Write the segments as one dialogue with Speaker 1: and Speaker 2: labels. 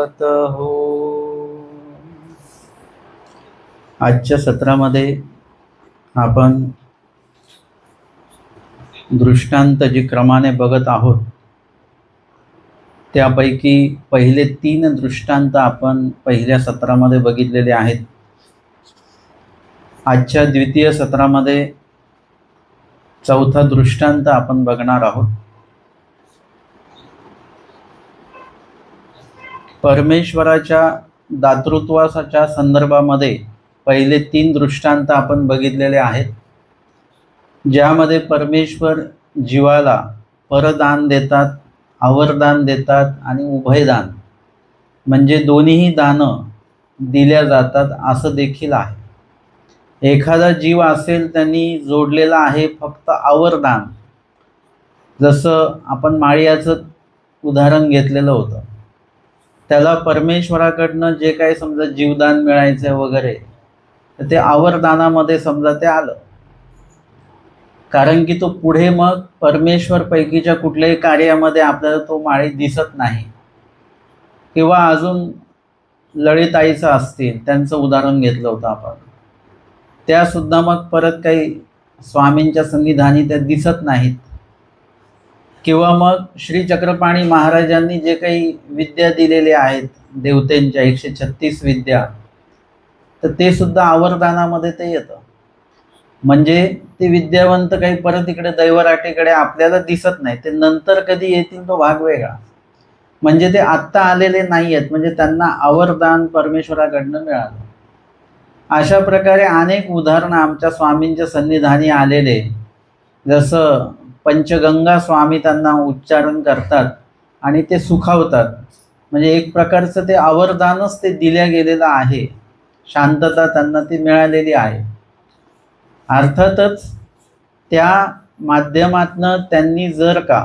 Speaker 1: हो. आजच्या सत्रामध्ये आपण दृष्टांत जी क्रमाने बघत आहोत त्यापैकी पहिले 3 दृष्टांत आपण पहिल्या सत्रामध्ये बघितलेले आहेत. आजच्या द्वितीय सत्रामध्ये चौथा दृष्टांत आपण बघणार आहोत. परमेश्वराच्या दातृत्वाच्या संदर्भामध्ये पहिले 3 दृष्टांत आपण बघितलेले आहेत, ज्यामध्ये परमेश्वर जीवाला परदान देतात, आवर्दान देतात आणि उभयदान म्हणजे दोन्हीही दानं दिल्या जातात असं देखील आहे. एखादा जीव असेल त्यांनी जोडलेला आहे फक्त आवर्दान, जसं आपण माळियाचं उदाहरण घेतलेलं होतं. त्याला परमेश्वराकडनं जे काही समजा जीवदान मिळायचं वगैरे तर ते आवर्दानामध्ये समजा ते आलं, कारण की तो पुढे मग परमेश्वर पैकीच्या कुठल्याही कार्यामध्ये आपल्याला तो माळी दिसत नाही. किंवा अजून ललिताईचं असतील, त्यांचं उदाहरण घेतलं होतं आपण, त्यासुद्धा मग परत काही स्वामींच्या सन्निधानी त्या दिसत नाहीत. किंवा मग श्री चक्रपाणी महाराजांनी जे काही विद्या दिलेल्या आहेत देवतेंच्या 136 विद्या, तर ते सुद्धा आवर्दानामध्ये ते येतं. म्हणजे ते विद्यावंत काही परत इकडे दैवराटेकडे आपल्याला दिसत नाही, ते नंतर कधी येतील तो भाग वेगळा. म्हणजे ते आत्ता आलेले नाही आहेत, म्हणजे त्यांना आवर्दान परमेश्वराकडनं मिळालं. अशा प्रकारे अनेक उदाहरणं आमच्या स्वामींच्या सन्निधानी आलेले, जसं पंचगंगा स्वामी त्यांना उच्चारण करतात आणि ते सुखावतात. म्हणजे एक प्रकारचं ते आवर्दानच ते दिल्या गेलेलं आहे, शांतता त्यांना ती मिळालेली आहे. अर्थातच त्या माध्यमातनं त्यांनी जर का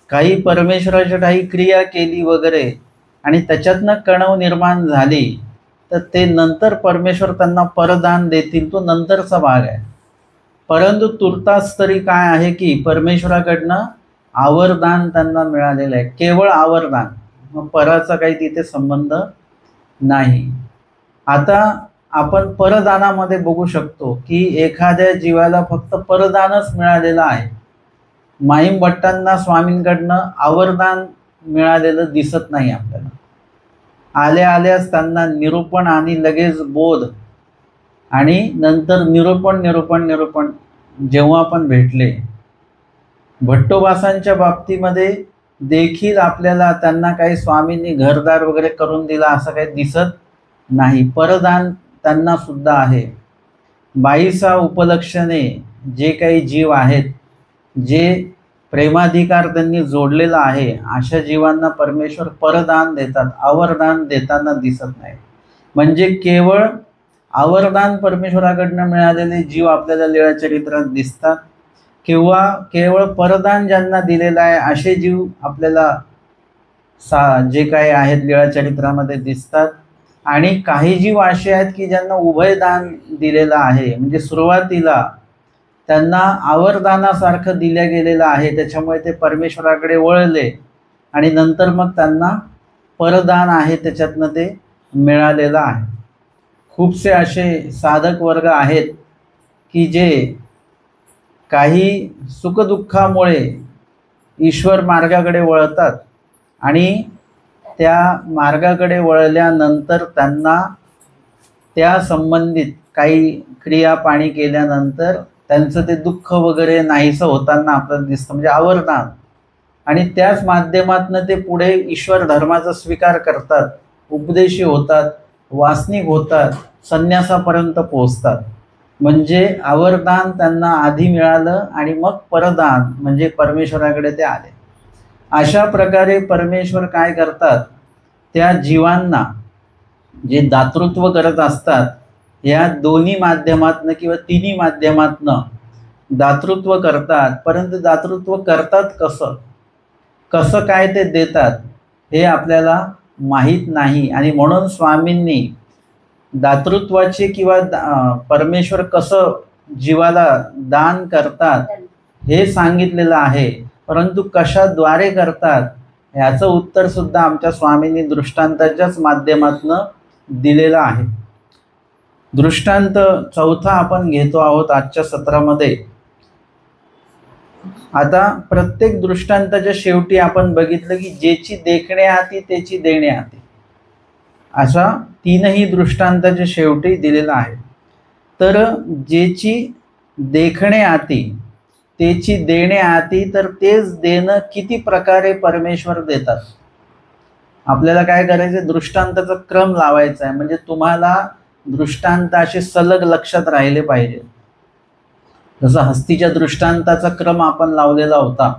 Speaker 1: काही परमेश्वराच्या काही क्रिया केली वगैरे आणि त्याच्यातनं कणव निर्माण झाली, तर ते नंतर परमेश्वर त्यांना परदान देतील, तो नंतरचा भाग आहे. परंतु तुर्तास तरी काय आहे की परमेश्वराकडनं आवर्दान त्यांना मिळालेलं आहे, केवळ आवर्दान, मग पराचा काही तिथे संबंध नाही. आता आपण परदानामध्ये बघू शकतो की एखाद्या जीवाला फक्त परदानच मिळालेलं आहे. माईम भट्टांना स्वामींकडनं आवर्दान मिळालेलं दिसत नाही आपल्याला. आल्याच त्यांना निरूपण आणि लगेच बोध आणि नंतर निरूपण जेव्हा पण भेटले. भट्टोबासांच्या बाबतीमध्ये देखील आपल्याला त्यांना काही स्वामींनी घरदार वगैरे करून दिला असं काही दिसत नाही. परदान त्यांना सुद्धा आहे. 22 उपलक्षणे जे काही जीव आहेत, जे प्रेमाधिकार त्यांनी जोडलेला आहे, अशा जीवांना परमेश्वर परदान देतात, आवर्दान देताना दिसत नाही. म्हणजे केवळ आवर्दान परमेश्वराकडनं मिळालेले जीव आपल्याला लीळाचरित्रात दिसतात, किंवा केवळ परदान ज्यांना दिलेलं आहे असे जीव आपल्याला जे काही आहेत लीळाचरित्रामध्ये दिसतात. आणि काही जीव असे आहेत की ज्यांना उभयदान दिलेलं आहे, म्हणजे सुरुवातीला त्यांना आवर्दानासारखं दिल्या गेलेलं आहे, त्याच्यामुळे ते परमेश्वराकडे वळले आणि नंतर मग त्यांना परदान आहे त्याच्यातनं ते मिळालेलं आहे. खूपसे असे साधक वर्ग आहेत की जे काही सुखदुःखामुळे ईश्वर मार्गाकडे वळतात आणि त्या मार्गाकडे वळल्यानंतर त्यांना त्या संबंधित काही क्रिया पाणी केल्यानंतर त्यांचं ते दुःख वगैरे नाहीसं होताना आपल्याला दिसतं, म्हणजे आवर्दान. आणि त्याच माध्यमातनं ते पुढे ईश्वर धर्माचा स्वीकार करतात, उपदेशी होतात, वासनिक होतात, संन्यासापर्यंत पोहोचतात. म्हणजे आवर्दान त्यांना आधी मिळालं आणि मग परदान म्हणजे परमेश्वराकडे ते आले. अशा प्रकारे परमेश्वर काय करतात, त्या जीवांना जे दातृत्व करत असतात, या दोन्ही माध्यमातनं किंवा तिन्ही माध्यमातनं दातृत्व करतात. परंतु दातृत्व करतात कसं काय ते देतात हे आपल्याला माहीत नाही. आणि म्हणून स्वामींनी दातृत्वाचे किंवा परमेश्वर कसं जीवाला दान करतात हे सांगितलेलं आहे, परंतु कशाद्वारे करतात ह्याचं उत्तर सुद्धा आमच्या स्वामींनी दृष्टांताच्याच माध्यमातून दिलेलं आहे. दृष्टांत चौथा आपण घेतो आहोत आजच्या सत्रामध्ये. आता प्रत्येक दृष्टांताच्या शेवटी आपण बघितलं की ज्याची देखणे हाती त्याची देणे हाती, असा तीनही दृष्टांताच्या शेवटी दिलेला आहे. तर ज्याची देखणे हाती त्याची देणे हाती, तर तेच देणं किती प्रकारे परमेश्वर देतात. आपल्याला काय करायचं, दृष्टांताचा क्रम लावायचा आहे. म्हणजे तुम्हाला दृष्टांत असे सलग लक्षात राहिले पाहिजे. जसं हस्तीच्या दृष्टांताचा क्रम आपण लावलेला होता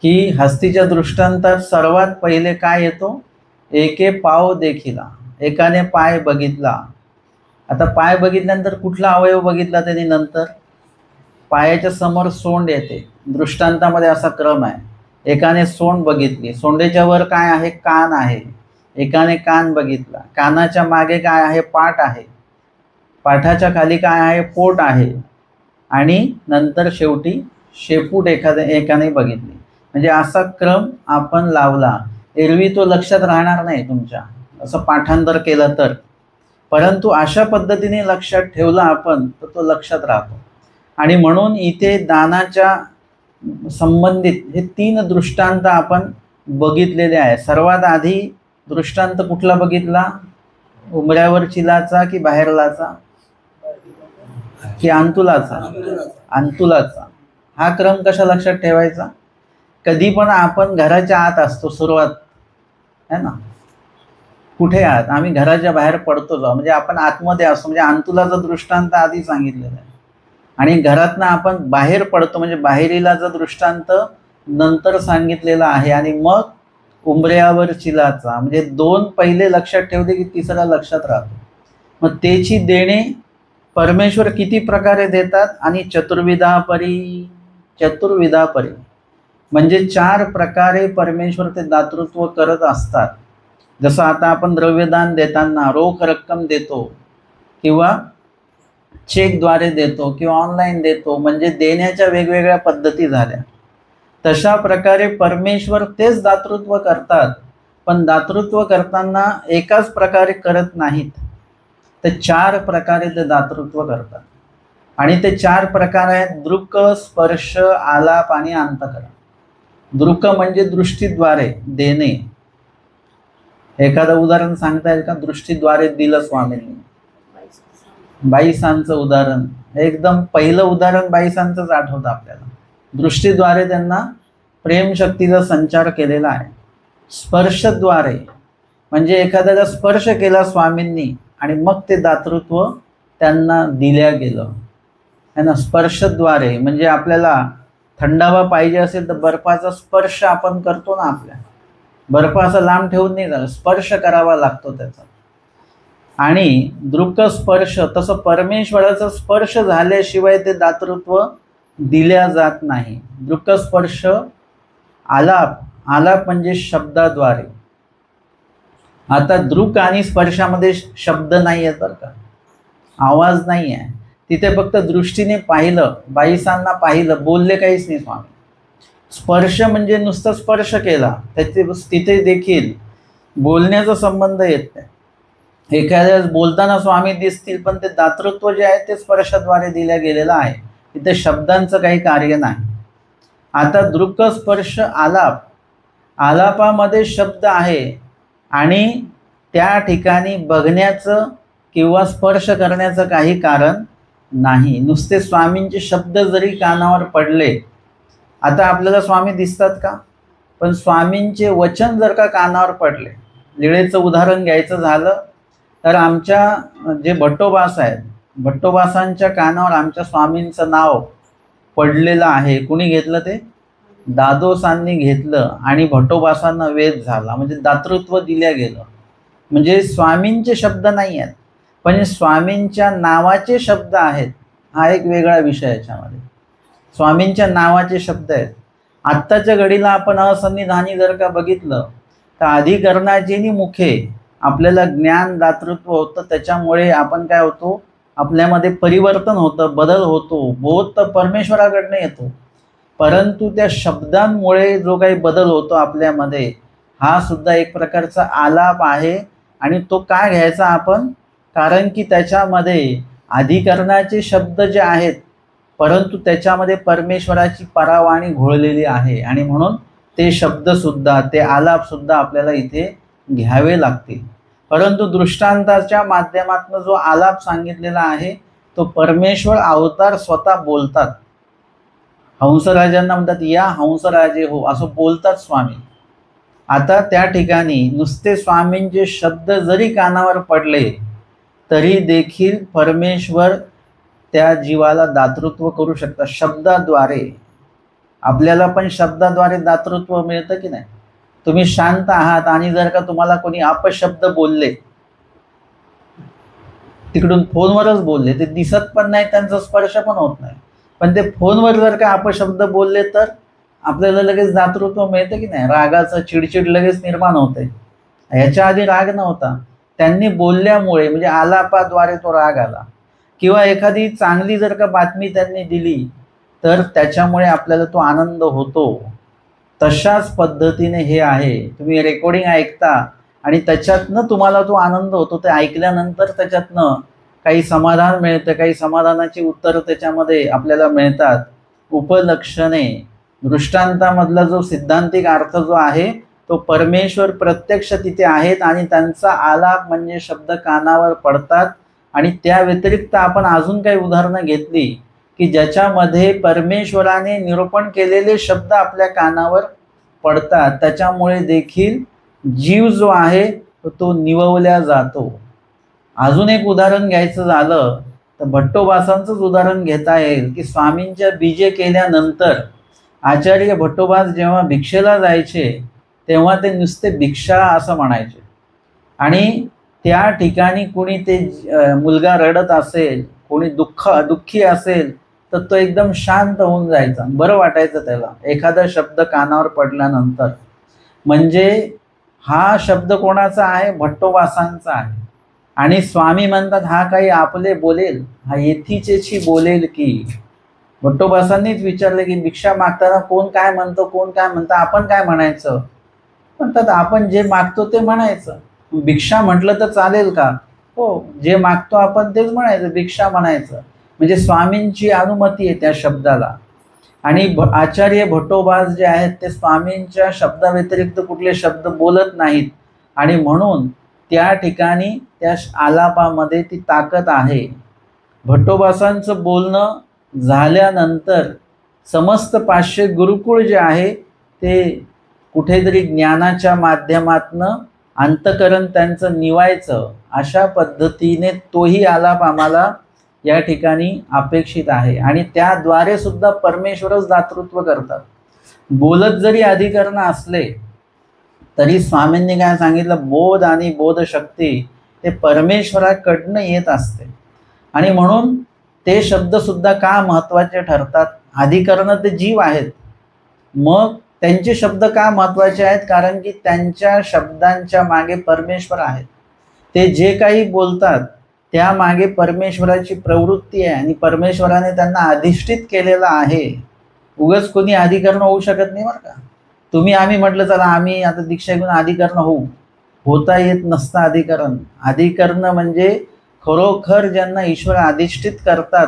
Speaker 1: की हस्तीच्या दृष्टांतात सर्वात पहिले काय येतो, एके पाव देखिला, एकाने पाय बघितला. आता पाय बघितल्यानंतर कुठला अवयव बघितला त्यांनी, नंतर पायाच्या समोर सोंड येते. दृष्टांतामध्ये असा क्रम आहे. एकाने सोंड बघितली, सोंडेच्या वर काय आहे, कान आहे. एकाने कान बघितला, कानाच्या मागे काय आहे, पाठ आहे. पाठाच्या खाली काय आहे, पोट आहे. आणि नंतर शेवटी शेपूट एकाने बघितली. म्हणजे असा क्रम आपण लावला. एरवी तो लक्षात राहणार नाही तुमच्या, असं पाठांतर केलं तर, परंतु अशा पद्धतीने लक्षात ठेवला आपण तर तो लक्षात राहतो. आणि म्हणून इथे दानाच्या संबंधित हे 3 दृष्टांत आपण बघितलेले आहे. सर्वात आधी दृष्टांत कुठला बघितला, उंबऱ्यावर चिलाचा की बाहेरलाचा की अंतुलाचा, अंतुलाचा. हा क्रम कशा लक्षात ठेवायचा, कधी पण आपण घराच्या आत असतो, सुरुवात है ना, कुठे आहात, आम्ही घराच्या बाहेर पडतो जाऊ, म्हणजे आपण आतमध्ये असतो. म्हणजे अंतुलाचा दृष्टांत आधी सांगितलेला आहे. आणि घरातनं आपण बाहेर पडतो म्हणजे बाहेरीलाचा दृष्टांत नंतर सांगितलेला आहे. आणि मग उंबऱ्यावर चिलाचा, म्हणजे 2 पहिले लक्षात ठेवले की तिसरा लक्षात राहतो. मग त्याची देणे परमेश्वर किती प्रकारे देतात, आणि चतुर्विधा परी, चतुर्विधा परी म्हणजे 4 प्रकारे परमेश्वर ते दातृत्व करत असतात. जसं आता आपण द्रव्यदान देताना रोख रक्कम देतो किंवा चेकद्वारे देतो किंवा ऑनलाईन देतो, म्हणजे देण्याच्या वेगवेगळ्या पद्धती झाल्या. तशा प्रकारे परमेश्वर तेच दातृत्व करतात. पण दातृत्व करताना एकाच प्रकारे करत नाहीत, ते 4 प्रकारे ते दातृत्व करतात. आणि ते 4 प्रकार आहेत, दृक, स्पर्श, आलाप आणि अंतःकरण. दृक म्हणजे दृष्टीद्वारे देणे. एखादं उदाहरण सांगता येईल का, दृष्टीद्वारे दिलं स्वामींनी? बाईसांचं उदाहरण, एकदम पहिलं उदाहरण बाईसांचंच आठवतं आपल्याला. दृष्टीद्वारे त्यांना प्रेमशक्तीचा संचार केलेला आहे. स्पर्शद्वारे म्हणजे एखाद्याला स्पर्श केला स्वामींनी आणि मग ते दातृत्व त्यांना दिल्या गेलं है ना. स्पर्शद्वारे म्हणजे आपल्याला थंडावा पाहिजे असेल तर बर्फाचा स्पर्श आपण करतो ना, आपल्या बर्फ असा लांब ठेवून नाही झाला, स्पर्श करावा लागतो त्याचा. आणि दृक स्पर्श, तसं परमेश्वराचा स्पर्श झाल्याशिवाय ते दातृत्व दिल्या जात नाही. दृक स्पर्श, आलाप, आलाप म्हणजे शब्दाद्वारे. आता दृक आणि स्पर्शामध्ये शब्द नाही आहेत बरं का, आवाज नाही आहे तिथे, फक्त दृष्टीने पाहिलं, बाईसांना पाहिलं, बोलले काहीच नाही स्वामी. स्पर्श म्हणजे नुसतं स्पर्श केला, त्याचे तिथे देखील बोलण्याचा संबंध येत नाही. एखाद्या बोलताना स्वामी दिसतील, पण ते दातृत्व जे आहे ते स्पर्शाद्वारे दिल्या गेलेलं आहे. इथे शब्दांचं काही कार्य नाही. आता दृक स्पर्श आलाप, आलापामध्ये शब्द आहे आणि त्या ठिकाणी बघण्याचं किंवा स्पर्श करण्याचं काही कारण नाही. नुसते स्वामींचे शब्द जरी कानावर पडले, आता आपल्याला स्वामी दिसतात का, पण स्वामींचे वचन जर का कानावर पडले, लीळेचं उदाहरण घ्यायचं झालं तर आमच्या जे भट्टोबास आहेत, भट्टोबासांच्या कानावर आमच्या स्वामींचं नाव पडलेलं आहे. कुणी घेतलं ते? दादोसांनी घेतलं आणि भट्टोबासांना वेध झाला, म्हणजे दातृत्व दिल्या गेलं. म्हणजे स्वामींचे शब्द नाही आहेत, पण स्वामींच्या नावाचे शब्द आहेत. हा एक वेगळा विषय याच्यामध्ये. स्वामींच्या नावाचे शब्द आहेत. आत्ताच्या घडीला आपण असन्निधानी जर का बघितलं तर अधिकरणाची मुखे आपल्याला ज्ञान दातृत्व होतं. त्याच्यामुळे आपण काय होतो, आपल्यामध्ये परिवर्तन होतं, बदल होतो. बोध तर परमेश्वराकडनं येतो, परंतु त्या शब्दांमुळे जो काही बदल होतो आपल्यामध्ये, हा सुद्धा एक प्रकारचा आलाप आहे. आणि तो का घ्यायचा आपण? कारण की त्याच्यामध्ये अधिकरणाचे शब्द जे आहेत, परंतु त्याच्यामध्ये परमेश्वराची परावाणी घोळलेली आहे, आणि म्हणून ते शब्दसुद्धा, ते आलापसुद्धा आपल्याला इथे घ्यावे लागतील. परंतु दृष्टांताच्या माध्यमातून जो आलाप सांगितलेला आहे तो परमेश्वर अवतार स्वतः बोलतात. हंसराजांना म्हणतात या हंसराजे हो, असं बोलतात स्वामी. आता त्या ठिकाणी नुसते स्वामींचे शब्द जरी कानावर पडले तरी देखील परमेश्वर त्या जीवाला दातृत्व करू शकतात शब्दाद्वारे. आपल्याला पण शब्दाद्वारे दातृत्व मिळतं की नाही? तुम्ही शांत आहात आणि जर का तुम्हाला कोणी अपशब्द बोलले, तिकडून फोनवरच बोलले, ते दिसत पण नाही, त्यांचा स्पर्श पण होत नाही, पण ते फोनवर जर का अपशब्द बोलले तर आपल्याला लगेच दातृत्व मिळतं की नाही? रागाचं चिडचिड लगेच निर्माण होते. ह्याच्या आधी राग नव्हता, त्यांनी बोलल्यामुळे म्हणजे आलापाद्वारे तो राग आला. किंवा एखादी चांगली जर का बातमी त्यांनी दिली तर त्याच्यामुळे आपल्याला तो आनंद होतो. तशाच पद्धतीने हे आहे. तुम्ही रेकॉर्डिंग ऐकता आणि त्याच्यातनं तुम्हाला तो आनंद होतो. ते ऐकल्यानंतर त्याच्यातनं काही समाधान मिळतं, काही समाधानाची उत्तरं त्याच्यामध्ये आपल्याला मिळतात. उपलक्षणे, दृष्टांतामधला जो सिद्धांतिक अर्थ जो आहे तो परमेश्वर प्रत्यक्ष तिथे आहेत आणि त्यांचा आलाप म्हणजे शब्द कानावर पडतात. आणि त्या व्यतिरिक्त आपण अजून काही उदाहरणं घेतली की ज्याच्यामध्ये परमेश्वराने निरूपण केलेले शब्द आपल्या कानावर पडतात, त्याच्यामुळे देखील जीव जो आहे तो निववल्या जातो. अजून एक उदाहरण घ्यायचं झालं तर भट्टोबासांचंच उदाहरण घेता येईल की स्वामींच्या बीजे केल्यानंतर आचार्य भट्टोबास जेव्हा भिक्षेला जायचे तेव्हा ते नुसते भिक्षा असं म्हणायचे. आणि त्या ठिकाणी कोणी ते मुलगा रडत असेल, कोणी दुःखी असेल तर तो एकदम शांत होऊन जायचा, बरं वाटायचं त्याला एखादा शब्द कानावर पडल्यानंतर. म्हणजे हा शब्द कोणाचा आहे? भट्टोबासांचा आहे. आणि स्वामी म्हणतात हा काही आपले बोलेल, हा येथीचेची बोलेल की. भट्टोबासांनीच विचारले की भिक्षा मागताना कोण काय म्हणतो, कोण काय म्हणतं, आपण काय म्हणायचं? म्हणतात आपण जे मागतो ते म्हणायचं. भिक्षा म्हटलं तर चालेल का? हो, जे मागतो आपण तेच म्हणायचं, भिक्षा म्हणायचं. म्हणजे स्वामींची अनुमती आहे त्या शब्दाला. आणि आचार्य भट्टोबास जे आहेत ते स्वामींच्या शब्दाव्यतिरिक्त कुठले शब्द बोलत नाहीत. आणि म्हणून त्या ठिकाणी त्या आलापामध्ये ती ताकद आहे. भट्टोबासांचं बोलणं झाल्यानंतर समस्त 500 गुरुकुळ जे आहे ते कुठेतरी ज्ञानाच्या माध्यमातनं अंतकरण त्यांचं निवायचं, अशा पद्धतीने तोही आलाप आम्हाला या ठिकाणी अपेक्षित आहे. आणि त्याद्वारे सुद्धा परमेश्वरच दातृत्व करतात. बोलत जरी अधिकरण असले तरी स्वामींनी काय सांगितलं, बोध आणि बोधशक्ती हे परमेश्वराकडनं येत असते. आणि म्हणून ते शब्दसुद्धा का महत्त्वाचे ठरतात? अधिकरण ते जीव आहेत, मग त्यांचे शब्द का महत्त्वाचे आहेत? कारण की त्यांच्या शब्दांच्या मागे परमेश्वर आहेत. ते जे काही बोलतात त्यामागे परमेश्वराची प्रवृत्ती आहे आणि परमेश्वराने त्यांना अधिष्ठित केलेलं आहे. उगाच कोणी अधिकरण होऊ शकत नाही बरं का. तुम्ही आम्ही म्हटलं चला आम्ही आता दीक्षा घेऊन अधिकरण होता येत नसतं अधिकरण. अधिकरण म्हणजे खरोखर ज्यांना ईश्वर अधिष्ठित करतात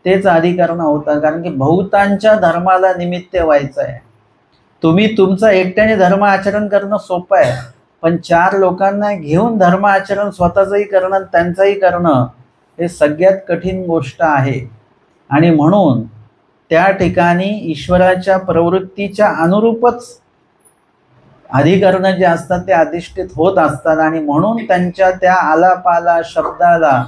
Speaker 1: तेच अधिकरण होतात. कारण की बहुतांच्या धर्माला निमित्त व्हायचं आहे. तुम्ही तुमचा एकट्याने धर्म आचरण करणं सोपं आहे, पण 4 लोकांना घेऊन धर्म आचरण स्वतःचंही करणं त्यांचंही करणं हे सगळ्यात कठीण गोष्ट आहे. आणि म्हणून त्या ठिकाणी ईश्वराच्या प्रवृत्तीच्या अनुरूपच अधिकरणं जे असतात ते अधिष्ठित होत असतात. आणि म्हणून त्यांच्या त्या आलापाला शब्दाला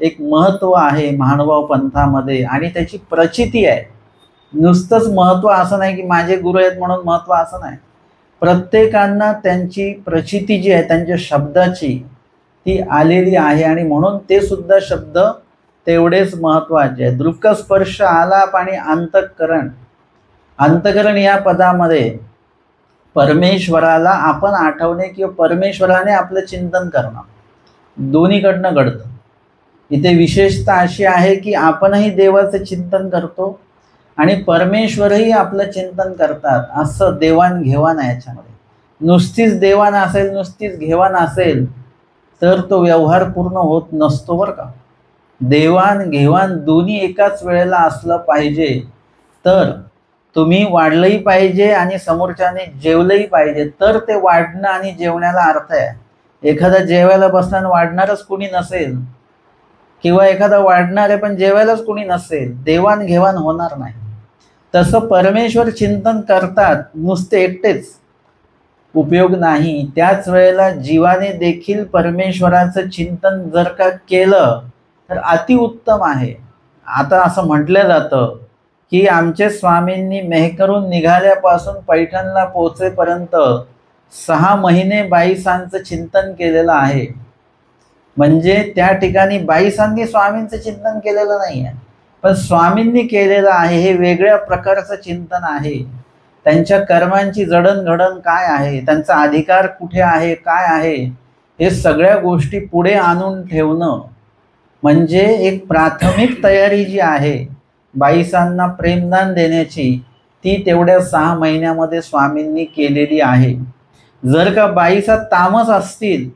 Speaker 1: एक महत्त्व आहे मानव पंथामध्ये आणि त्याची प्रचिती आहे. नुसतंच महत्त्व असं नाही की माझे गुरु आहेत म्हणून महत्त्व असं नाही. प्रत्येकांना त्यांची प्रचिती जी आहे त्यांच्या शब्दाची ती आलेली आहे आणि म्हणून ते सुद्धा शब्द तेवढेच महत्त्वाचे आहे. दृक्स्पर्श आलाप आणि अंतःकरण. अंतःकरण या पदामध्ये परमेश्वराला आपण आठवणे किंवा परमेश्वराने आपलं चिंतन करणं दोन्हीकडनं घडतं. इथे विशेषता अशी आहे की आपणही देवाचं चिंतन करतो आणि परमेश्वरही आपलं चिंतन करतात, असं देवाणघेवाण आहे याच्यामध्ये. नुसतीच देवाण असेल, नुसतीच घेवाण असेल तर तो व्यवहार पूर्ण होत नसतो बरं का. देवाण घेवाण दोन्ही एकाच वेळेला असलं पाहिजे, तर तुम्ही वाढलंही पाहिजे आणि समोरच्याने जेवलंही पाहिजे, तर ते वाढणं आणि जेवण्याला अर्थ आहे. एखादा जेवायला बसताना वाढणारच कुणी नसेल, किंवा एखादा वाढणार आहे पण जेवायलाच कुणी नसेल, देवाणघेवाण होणार नाही. तसं परमेश्वर चिंतन करतात, नुसते एकटेच उपयोग नाही. त्याच वेळेला जीवाने देखील परमेश्वराचं चिंतन जर का केलं तर अतिउत्तम आहे. आता असं म्हटलं जातं की आमचे स्वामींनी मेहकरून निघाल्यापासून पैठणला पोहोचेपर्यंत 6 महिने बाईसांचं चिंतन केलेलं आहे. म्हणजे त्या ठिकाणी बाईसांनी स्वामींचं चिंतन केलेलं नाही आहे, पण स्वामींनी केलेलं आहे. हे वेगळ्या प्रकारचं चिंतन आहे. त्यांच्या कर्मांची जडणघडण काय आहे, त्यांचा अधिकार कुठे आहे, काय आहे, हे सगळ्या गोष्टी पुढे आणून ठेवणं म्हणजे एक प्राथमिक तयारी जी आहे बाईसांना प्रेमदान देण्याची, ती तेवढ्या 6 महिन्यामध्ये स्वामींनी केलेली आहे. जर का बाईसा तामस असतील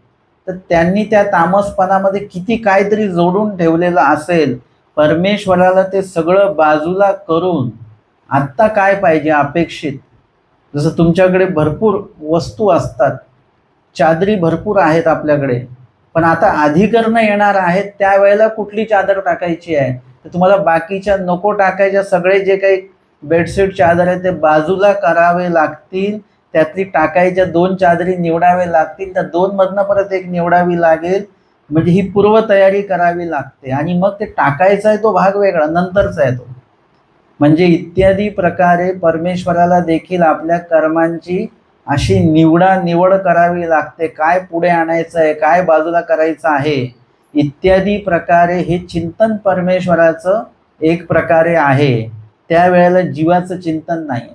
Speaker 1: तर त्यांनी त्या तामसपणामध्ये किती काहीतरी जोडून ठेवलेलं असेल. परमेश्वराला ते सगळं बाजूला करून आत्ता काय पाहिजे अपेक्षित, जसं तुमच्याकडे भरपूर वस्तू असतात, चादरी भरपूर आहेत आपल्याकडे, पण आता अधिकरणं येणार आहेत, त्यावेळेला कुठली चादर टाकायची आहे, तर तुम्हाला बाकीच्या नको टाकायच्या सगळे जे काही बेडशीट चादर आहे ते बाजूला करावे लागतील. त्यातली टाकायच्या 2 चादरी निवडावे लागतील, त्या 2 मधनं परत एक निवडावी लागेल. म्हणजे ही पूर्वतयारी करावी लागते आणि मग ते टाकायचा आहे तो भाग वेगळा, नंतरचा आहे तो. म्हणजे इत्यादी प्रकारे परमेश्वराला देखील आपल्या कर्मांची अशी निवड करावी लागते. काय पुढे आणायचं आहे, काय बाजूला करायचं आहे, इत्यादी प्रकारे हे चिंतन परमेश्वराचं एक प्रकारे आहे. त्यावेळेला जीवाचं चिंतन नाही.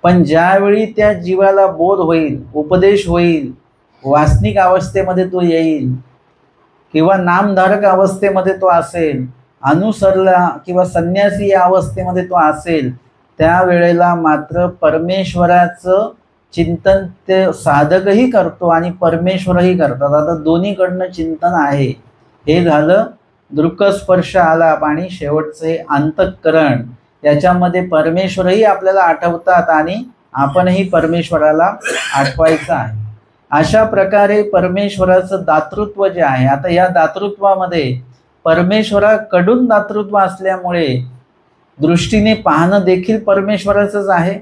Speaker 1: पण ज्यावेळी त्या जीवाला बोध होईल, उपदेश होईल, वासनिक अवस्थेमध्ये तो येईल किंवा नामधारक अवस्थेमध्ये तो असेल, अनुसरला किंवा संन्यासी या अवस्थेमध्ये तो असेल, त्यावेळेला मात्र परमेश्वराचं चिंतन ते साधकही करतो आणि परमेश्वरही करतात. आता दोन्हीकडनं चिंतन आहे. हे झालं दृक्स्पर्श आलाप आणि शेवटचं हे अंतःकरण. याच्यामध्ये परमेश्वरही आपल्याला आठवतात आणि आपणही परमेश्वराला आठवायचं आहे. अशा प्रकारे परमेश्वराचं दातृत्व जे आहे, आता या दातृत्वामध्ये परमेश्वराकडून दातृत्व असल्यामुळे दृष्टीने पाहणं देखील परमेश्वराचंच आहे,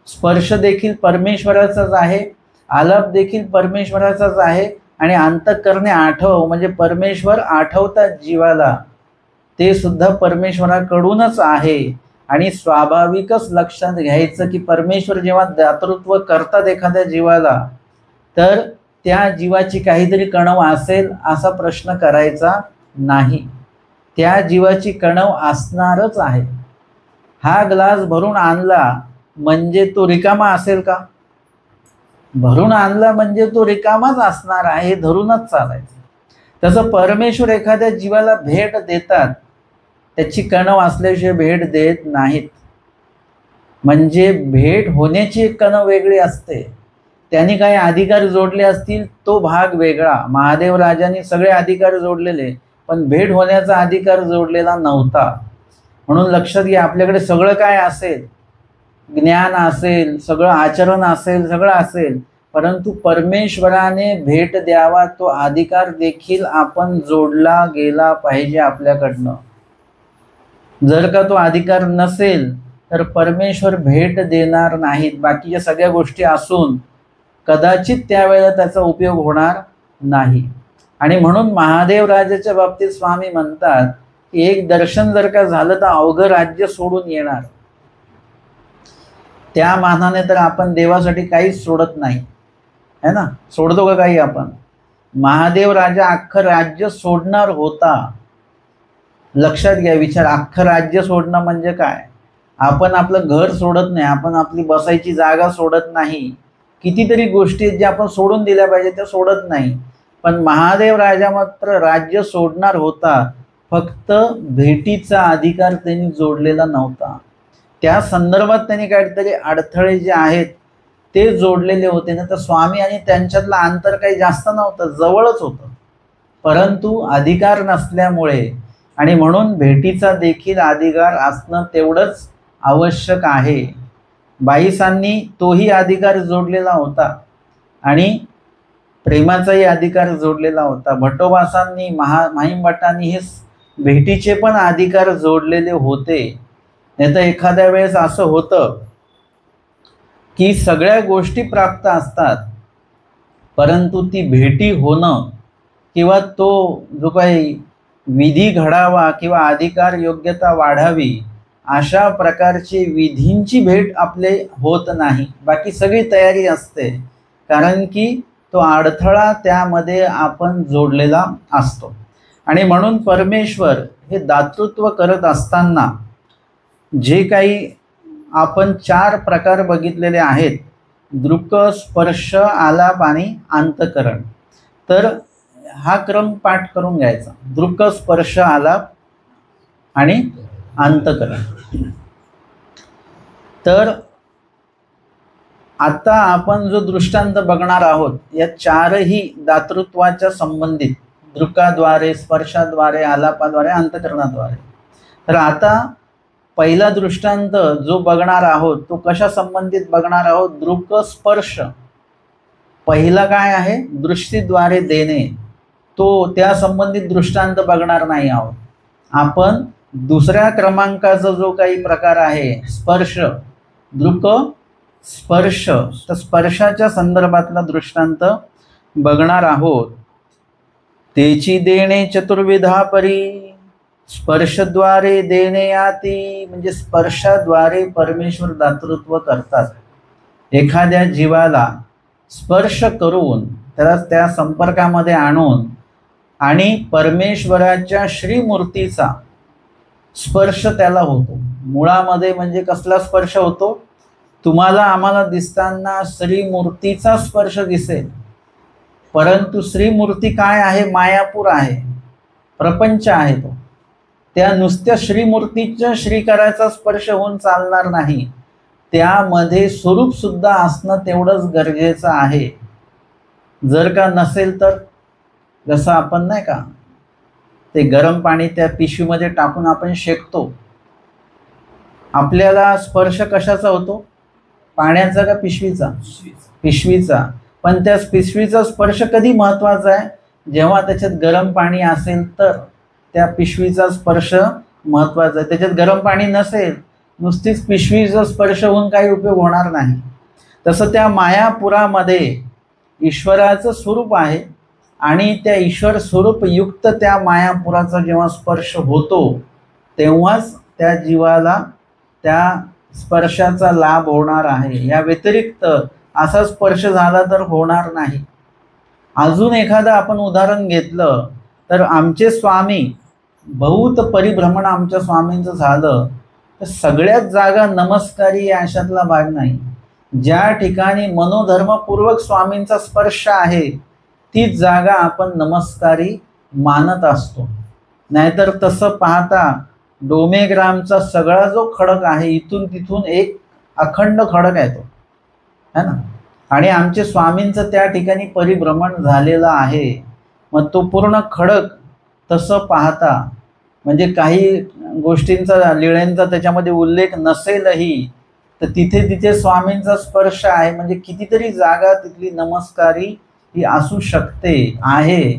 Speaker 1: स्पर्श देखील परमेश्वराचाच आहे, आलाप देखील परमेश्वराचाच आहे आणि अंतःकरणे आठव म्हणजे परमेश्वर आठवतात जीवाला, ते सुद्धा परमेश्वराकडूनच आहे. आणि स्वाभाविकच लक्षात घ्यायचं की परमेश्वर जेव्हा दातृत्व करतात एखाद्या जीवाला, तर त्या जीवाची काहीतरी कणव असेल असा प्रश्न करायचा नाही. त्या जीवाची कणव असणारच आहे. हा ग्लास भरून आणला म्हणजे तो रिकामा असेल का? भरून आणला म्हणजे तो रिकामाच असणार आहे, धरूनच चालायचं. तसं परमेश्वर एखाद्या जीवाला भेट देतात, त्याची कणव असल्याशिवाय भेट देत नाहीत. म्हणजे भेट होण्याची एक कणव वेगळी असते, त्यांनी काही अधिकार जोडले असतील तो भाग वेगळा. महादेव राजांनी सगळे अधिकार जोडलेले, पण भेट होण्याचा अधिकार जोडलेला नव्हता. म्हणून लक्षात घ्या, आपल्याकडे सगळं काय असेल, ज्ञान असेल, सगळं आचरण असेल, सगळं असेल, परंतु परमेश्वराने भेट द्यावा तो अधिकार देखील आपण जोडला गेला पाहिजे आपल्याकडनं. जर का तो अधिकार नसेल तर परमेश्वर भेट देणार नाहीत. बाकीच्या सगळ्या गोष्टी असून कदाचित त्यावेळेला त्याचा उपयोग होणार नाही. आणि म्हणून महादेव राजाच्या बाबतीत स्वामी म्हणतात की एक दर्शन जर का झालं तर अवघं राज्य सोडून येणार. त्या मानाने तर आपण देवासाठी काहीच सोडत नाही, है ना? सोडतो का काही आपण? महादेव राजा अख्खं राज्य सोडणार होता. लक्षात घ्या, विचार, अख्खं राज्य सोडणं म्हणजे काय? आपण आपलं घर सोडत नाही, आपण आपली बसायची जागा सोडत नाही, कितीतरी गोष्टी ज्या आपण सोडून दिल्या पाहिजे त्या सोडत नाही. पण महादेव राजा मात्र राज्य सोडणार होता, फक्त भेटीचा अधिकार त्यांनी जोडलेला नव्हता. त्या संदर्भात त्यांनी काहीतरी अडथळे जे आहेत ते जोडलेले होते ना, तर स्वामी आणि त्यांच्यातलं अंतर काही जास्त नव्हतं, जवळच होतं. परंतु अधिकार नसल्यामुळे आणि म्हणून भेटीचा देखील अधिकार असणं तेवढंच आवश्यक आहे. बाईसांनी तोही अधिकार जोडलेला होता आणि प्रेमाचाही अधिकार जोडलेला होता. भट्टोबासांनी माहीमभट्टांनी हे भेटीचे पण अधिकार जोडलेले होते. नाही तर एखाद्या वेळेस असं होतं की सगळ्या गोष्टी प्राप्त असतात, परंतु ती भेटी होणं किंवा तो जो काही विधी घडावा किंवा अधिकार योग्यता वाढावी अशा प्रकारची विधींची भेट आपले होत नाही. बाकी सगळी तयारी असते, कारण की तो अडथळा त्यामध्ये आपण जोडलेला असतो. आणि म्हणून परमेश्वर हे दातृत्व करत असताना जे काही आपण 4 प्रकार बघितलेले आहेत, दृक, स्पर्श, आलाप आणि अंतःकरण. तर हा क्रम पाठ करून घ्यायचा, दृक, स्पर्श, आलाप आणि अंतःकरण. तर आता आपण जो दृष्टांत बघणार आहोत या 4ही दातृत्वाच्या संबंधित, दृकाद्वारे, स्पर्शाद्वारे, आलापाद्वारे, अंतःकरणाद्वारे. तर आता पहिला दृष्टांत जो बघणार आहोत तो कशा संबंधित बघणार आहोत, दृक, स्पर्श. पहिला काय आहे, दृष्टीद्वारे देणे, तो त्या संबंधित दृष्टांत बघणार नाही आहोत आपण. दुसऱ्या क्रमांकाचा जो काही प्रकार आहे स्पर्श, दृक, स्पर्श, तर स्पर्शाच्या संदर्भातला दृष्टांत बघणार आहोत. तेची देणे चतुर्विधा परी, स्पर्शद्वारे देणे याती. म्हणजे स्पर्शाद्वारे परमेश्वर दातृत्व करतात. एखाद्या जीवाला स्पर्श करून त्याला त्या संपर्कामध्ये आणून आणि परमेश्वराच्या श्रीमूर्तीचा स्पर्श त्याला होतो. मुळामध्ये म्हणजे कसला स्पर्श होतो, तुम्हाला आम्हाला दिसताना श्रीमूर्तीचा स्पर्श दिसेल, परंतु श्रीमूर्ती काय आहे, मायापूर आहे, प्रपंच आहे तो. त्या नुसत्या श्रीमूर्तीच्या श्रीकाराचा स्पर्श होऊन चालणार नाही, त्यामध्ये स्वरूप सुद्धा असणं तेवढंच गरजेचं आहे. जर का नसेल तर जसं आपण नाही का ते गरम पाणी त्या पिशवीमध्ये टाकून आपण शेकतो, आपल्याला स्पर्श कशाचा होतो, पाण्याचा का पिशवीचा, पिशवीचा. पण त्या पिशवीचा स्पर्श कधी महत्वाचा आहे, जेव्हा त्याच्यात गरम पाणी असेल तर त्या पिशवीचा स्पर्श महत्वाचा आहे. त्याच्यात गरम पाणी नसेल, नुसतीच पिशवीचा स्पर्श होऊन काही उपयोग होणार नाही. तसं त्या मायापुरामध्ये ईश्वराचं स्वरूप आहे आणि त्या ईश्वर स्वरूप युक्त त्या मायापुराचा जेव्हा स्पर्श होतो तेव्हाच त्या जीवाला त्या स्पर्शाचा लाभ होणार आहे. या व्यतिरिक्त असा स्पर्श झाला तर होणार नाही. अजून एखादं आपण उदाहरण घेतलं तर आमचे स्वामी, बहुत परिभ्रमण आमच्या स्वामींचं झालं तर सगळ्याच जागा नमस्कारी अशातला भाग नाही. ज्या ठिकाणी मनोधर्मपूर्वक स्वामींचा स्पर्श आहे तीच जागा आपण नमस्कारी मानत असतो. नाहीतर तसं पाहता डोमेग्रामचा सगळा जो खडक आहे इथून तिथून एक अखंड खडक आहे तो, है ना. आणि आमचे स्वामींचं त्या ठिकाणी परिभ्रमण झालेलं आहे. मग तो पूर्ण खडक तसं पाहता म्हणजे काही गोष्टींचा लिळ्यांचा त्याच्यामध्ये उल्लेख नसेलही तर तिथे तिथे स्वामींचा स्पर्श आहे. म्हणजे कितीतरी जागा तिथली नमस्कारी ही असू शकते आहे.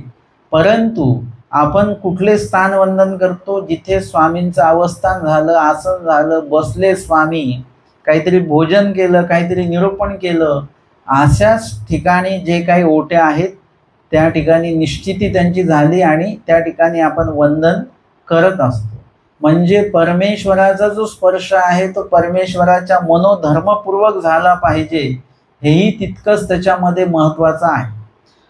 Speaker 1: परंतु आपण कुठले स्थान वंदन करतो, जिथे स्वामींचं अवस्थान झालं, आसन झालं, बसले स्वामी, काहीतरी भोजन केलं, काहीतरी निरूपण केलं, अशाच ठिकाणी जे काही ओट्या आहेत त्या ठिकाणी निश्चिती त्यांची झाली आणि त्या ठिकाणी आपण वंदन करत असतो. म्हणजे परमेश्वराचा जो स्पर्श आहे तो परमेश्वराच्या मनोधर्मपूर्वक झाला पाहिजे, हेही तितकंच त्याच्यामध्ये महत्त्वाचं आहे.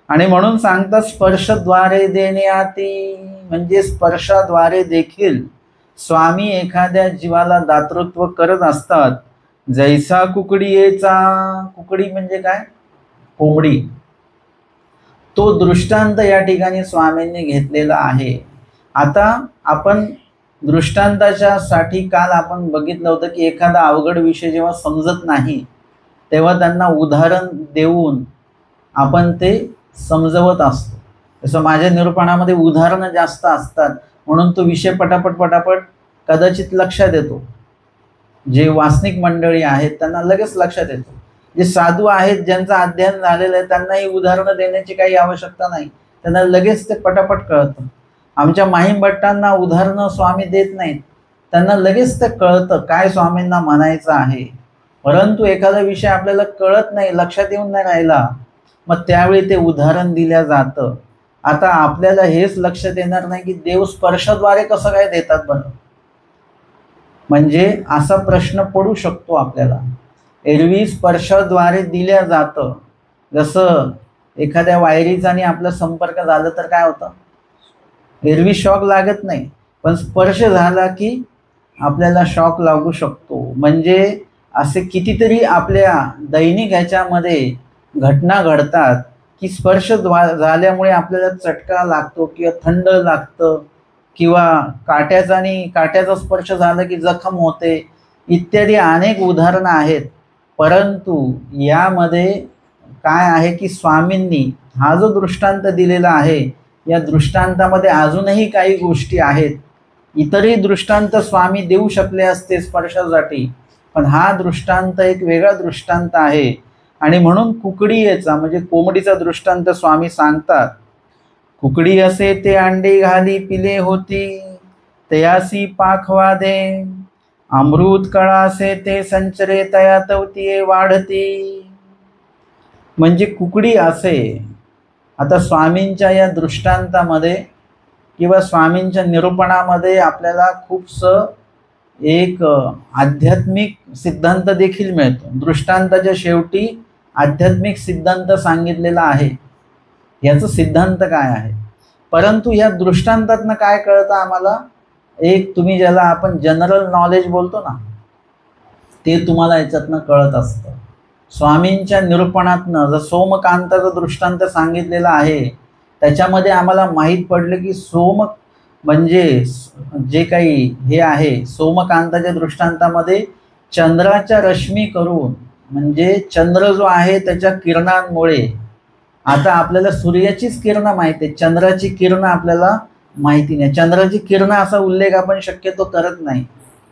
Speaker 1: आणि म्हणून सांगतात स्पर्शद्वारे देण्याती, म्हणजे स्पर्शाद्वारे देखील स्वामी एखाद्या जीवाला दातृत्व करत असतात. जैसा कुकडीचा, कुकडी म्हणजे काय, कोंबडी, तो दृष्टांत या ठिकाणी स्वामींनी घेतलेला आहे. आता आपण दृष्टांताच्या साठी काल आपण बघितलं होतं की एखादा अवघड विषय जेव्हा समजत नाही तेव्हा त्यांना उदाहरण देऊन आपण ते समजवत असतो. जसं माझ्या निरूपणामध्ये उदाहरणं जास्त असतात म्हणून तो विषय पटापट कदाचित लक्षात येतो. जे वासनिक मंडळी आहेत त्यांना लगेच लक्षात येतो. जे साधू आहेत ज्यांचं अध्ययन झालेलं आहे त्यांना ही उदाहरणं देण्याची काही आवश्यकता नाही, त्यांना लगेच ते पटापट कळतं. आमच्या माहीम भट्टांना उदाहरणं स्वामी देत नाहीत, त्यांना लगेच ते कळतं काय स्वामींना म्हणायचं आहे. परंतु एखादा विषय आपल्याला कळत नाही, लक्षात येऊन नाही राहिला, मग त्यावेळी ते उदाहरण दिलं जातं. आता आपल्याला हेच लक्षात येणार नाही की देव स्पर्शाद्वारे कसं काय देतात बरं, म्हणजे असा प्रश्न पडू शकतो आपल्याला. एरवी स्पर्शाद्वारे दिल्या जातं. जसं एखाद्या वायरीचा आणि आपला संपर्क झाला तर काय होतं, एरवी शॉक लागत नाही, पण स्पर्श झाला की आपल्याला शॉक लागू शकतो. म्हणजे असे कितीतरी आपल्या दैनिक ह्याच्यामध्ये घटना घडतात की स्पर्श झाल्यामुळे आपल्याला चटका लागतो किंवा थंड लागतं किंवा काट्याचा स्पर्श झाला की जखम होते, इत्यादी अनेक उदाहरणं आहेत. परंतु यामध्ये काय आहे की स्वामींनी हा जो दृष्टांत दिलेला आहे या दृष्टांतामध्ये अजूनही काही गोष्टी आहेत. इतरही दृष्टांत स्वामी देऊ शकले असते स्पर्शासाठी, पण हा दृष्टांत एक वेगळा दृष्टांत आहे. आणि म्हणून कुकडीचा म्हणजे कोंबडीचा दृष्टांत स्वामी सांगतात. कुकडी असे ते अंडे घाली पिले होती, तयासी पाखवा दे, अमृत कळा असे ते संचरे तया तवतीये वाढती. म्हणजे कुकडी असे. आता स्वामींच्या या दृष्टांतामध्ये किंवा स्वामींच्या निरूपणामध्ये आपल्याला खूपसं एक आध्यात्मिक सिद्धांत देखील मिळतो. दृष्टांताच्या शेवटी आध्यात्मिक सिद्धांत सांगितलेला आहे. याचं सिद्धांत काय आहे, परंतु या दृष्टांतातनं काय कळतं आम्हाला, एक तुम्ही ज्याला आपण जनरल नॉलेज बोलतो ना, ते तुम्हाला याच्यातनं कळत असतं. स्वामींच्या निरूपणातनं जर सोमकांताचा दृष्टांत सांगितलेला आहे त्याच्यामध्ये आम्हाला माहीत पडलं की सोम म्हणजे जे काही हे आहे, सोमकांताच्या दृष्टांतामध्ये चंद्राच्या रश्मी करून, म्हणजे चंद्र जो आहे त्याच्या किरणांमुळे, आता आपल्याला सूर्याचीच किरणं माहिती आहे, चंद्राची किरणं आपल्याला माहिती नाही. चंद्राची किरणं असा उल्लेख आपण शक्यतो करत नाही,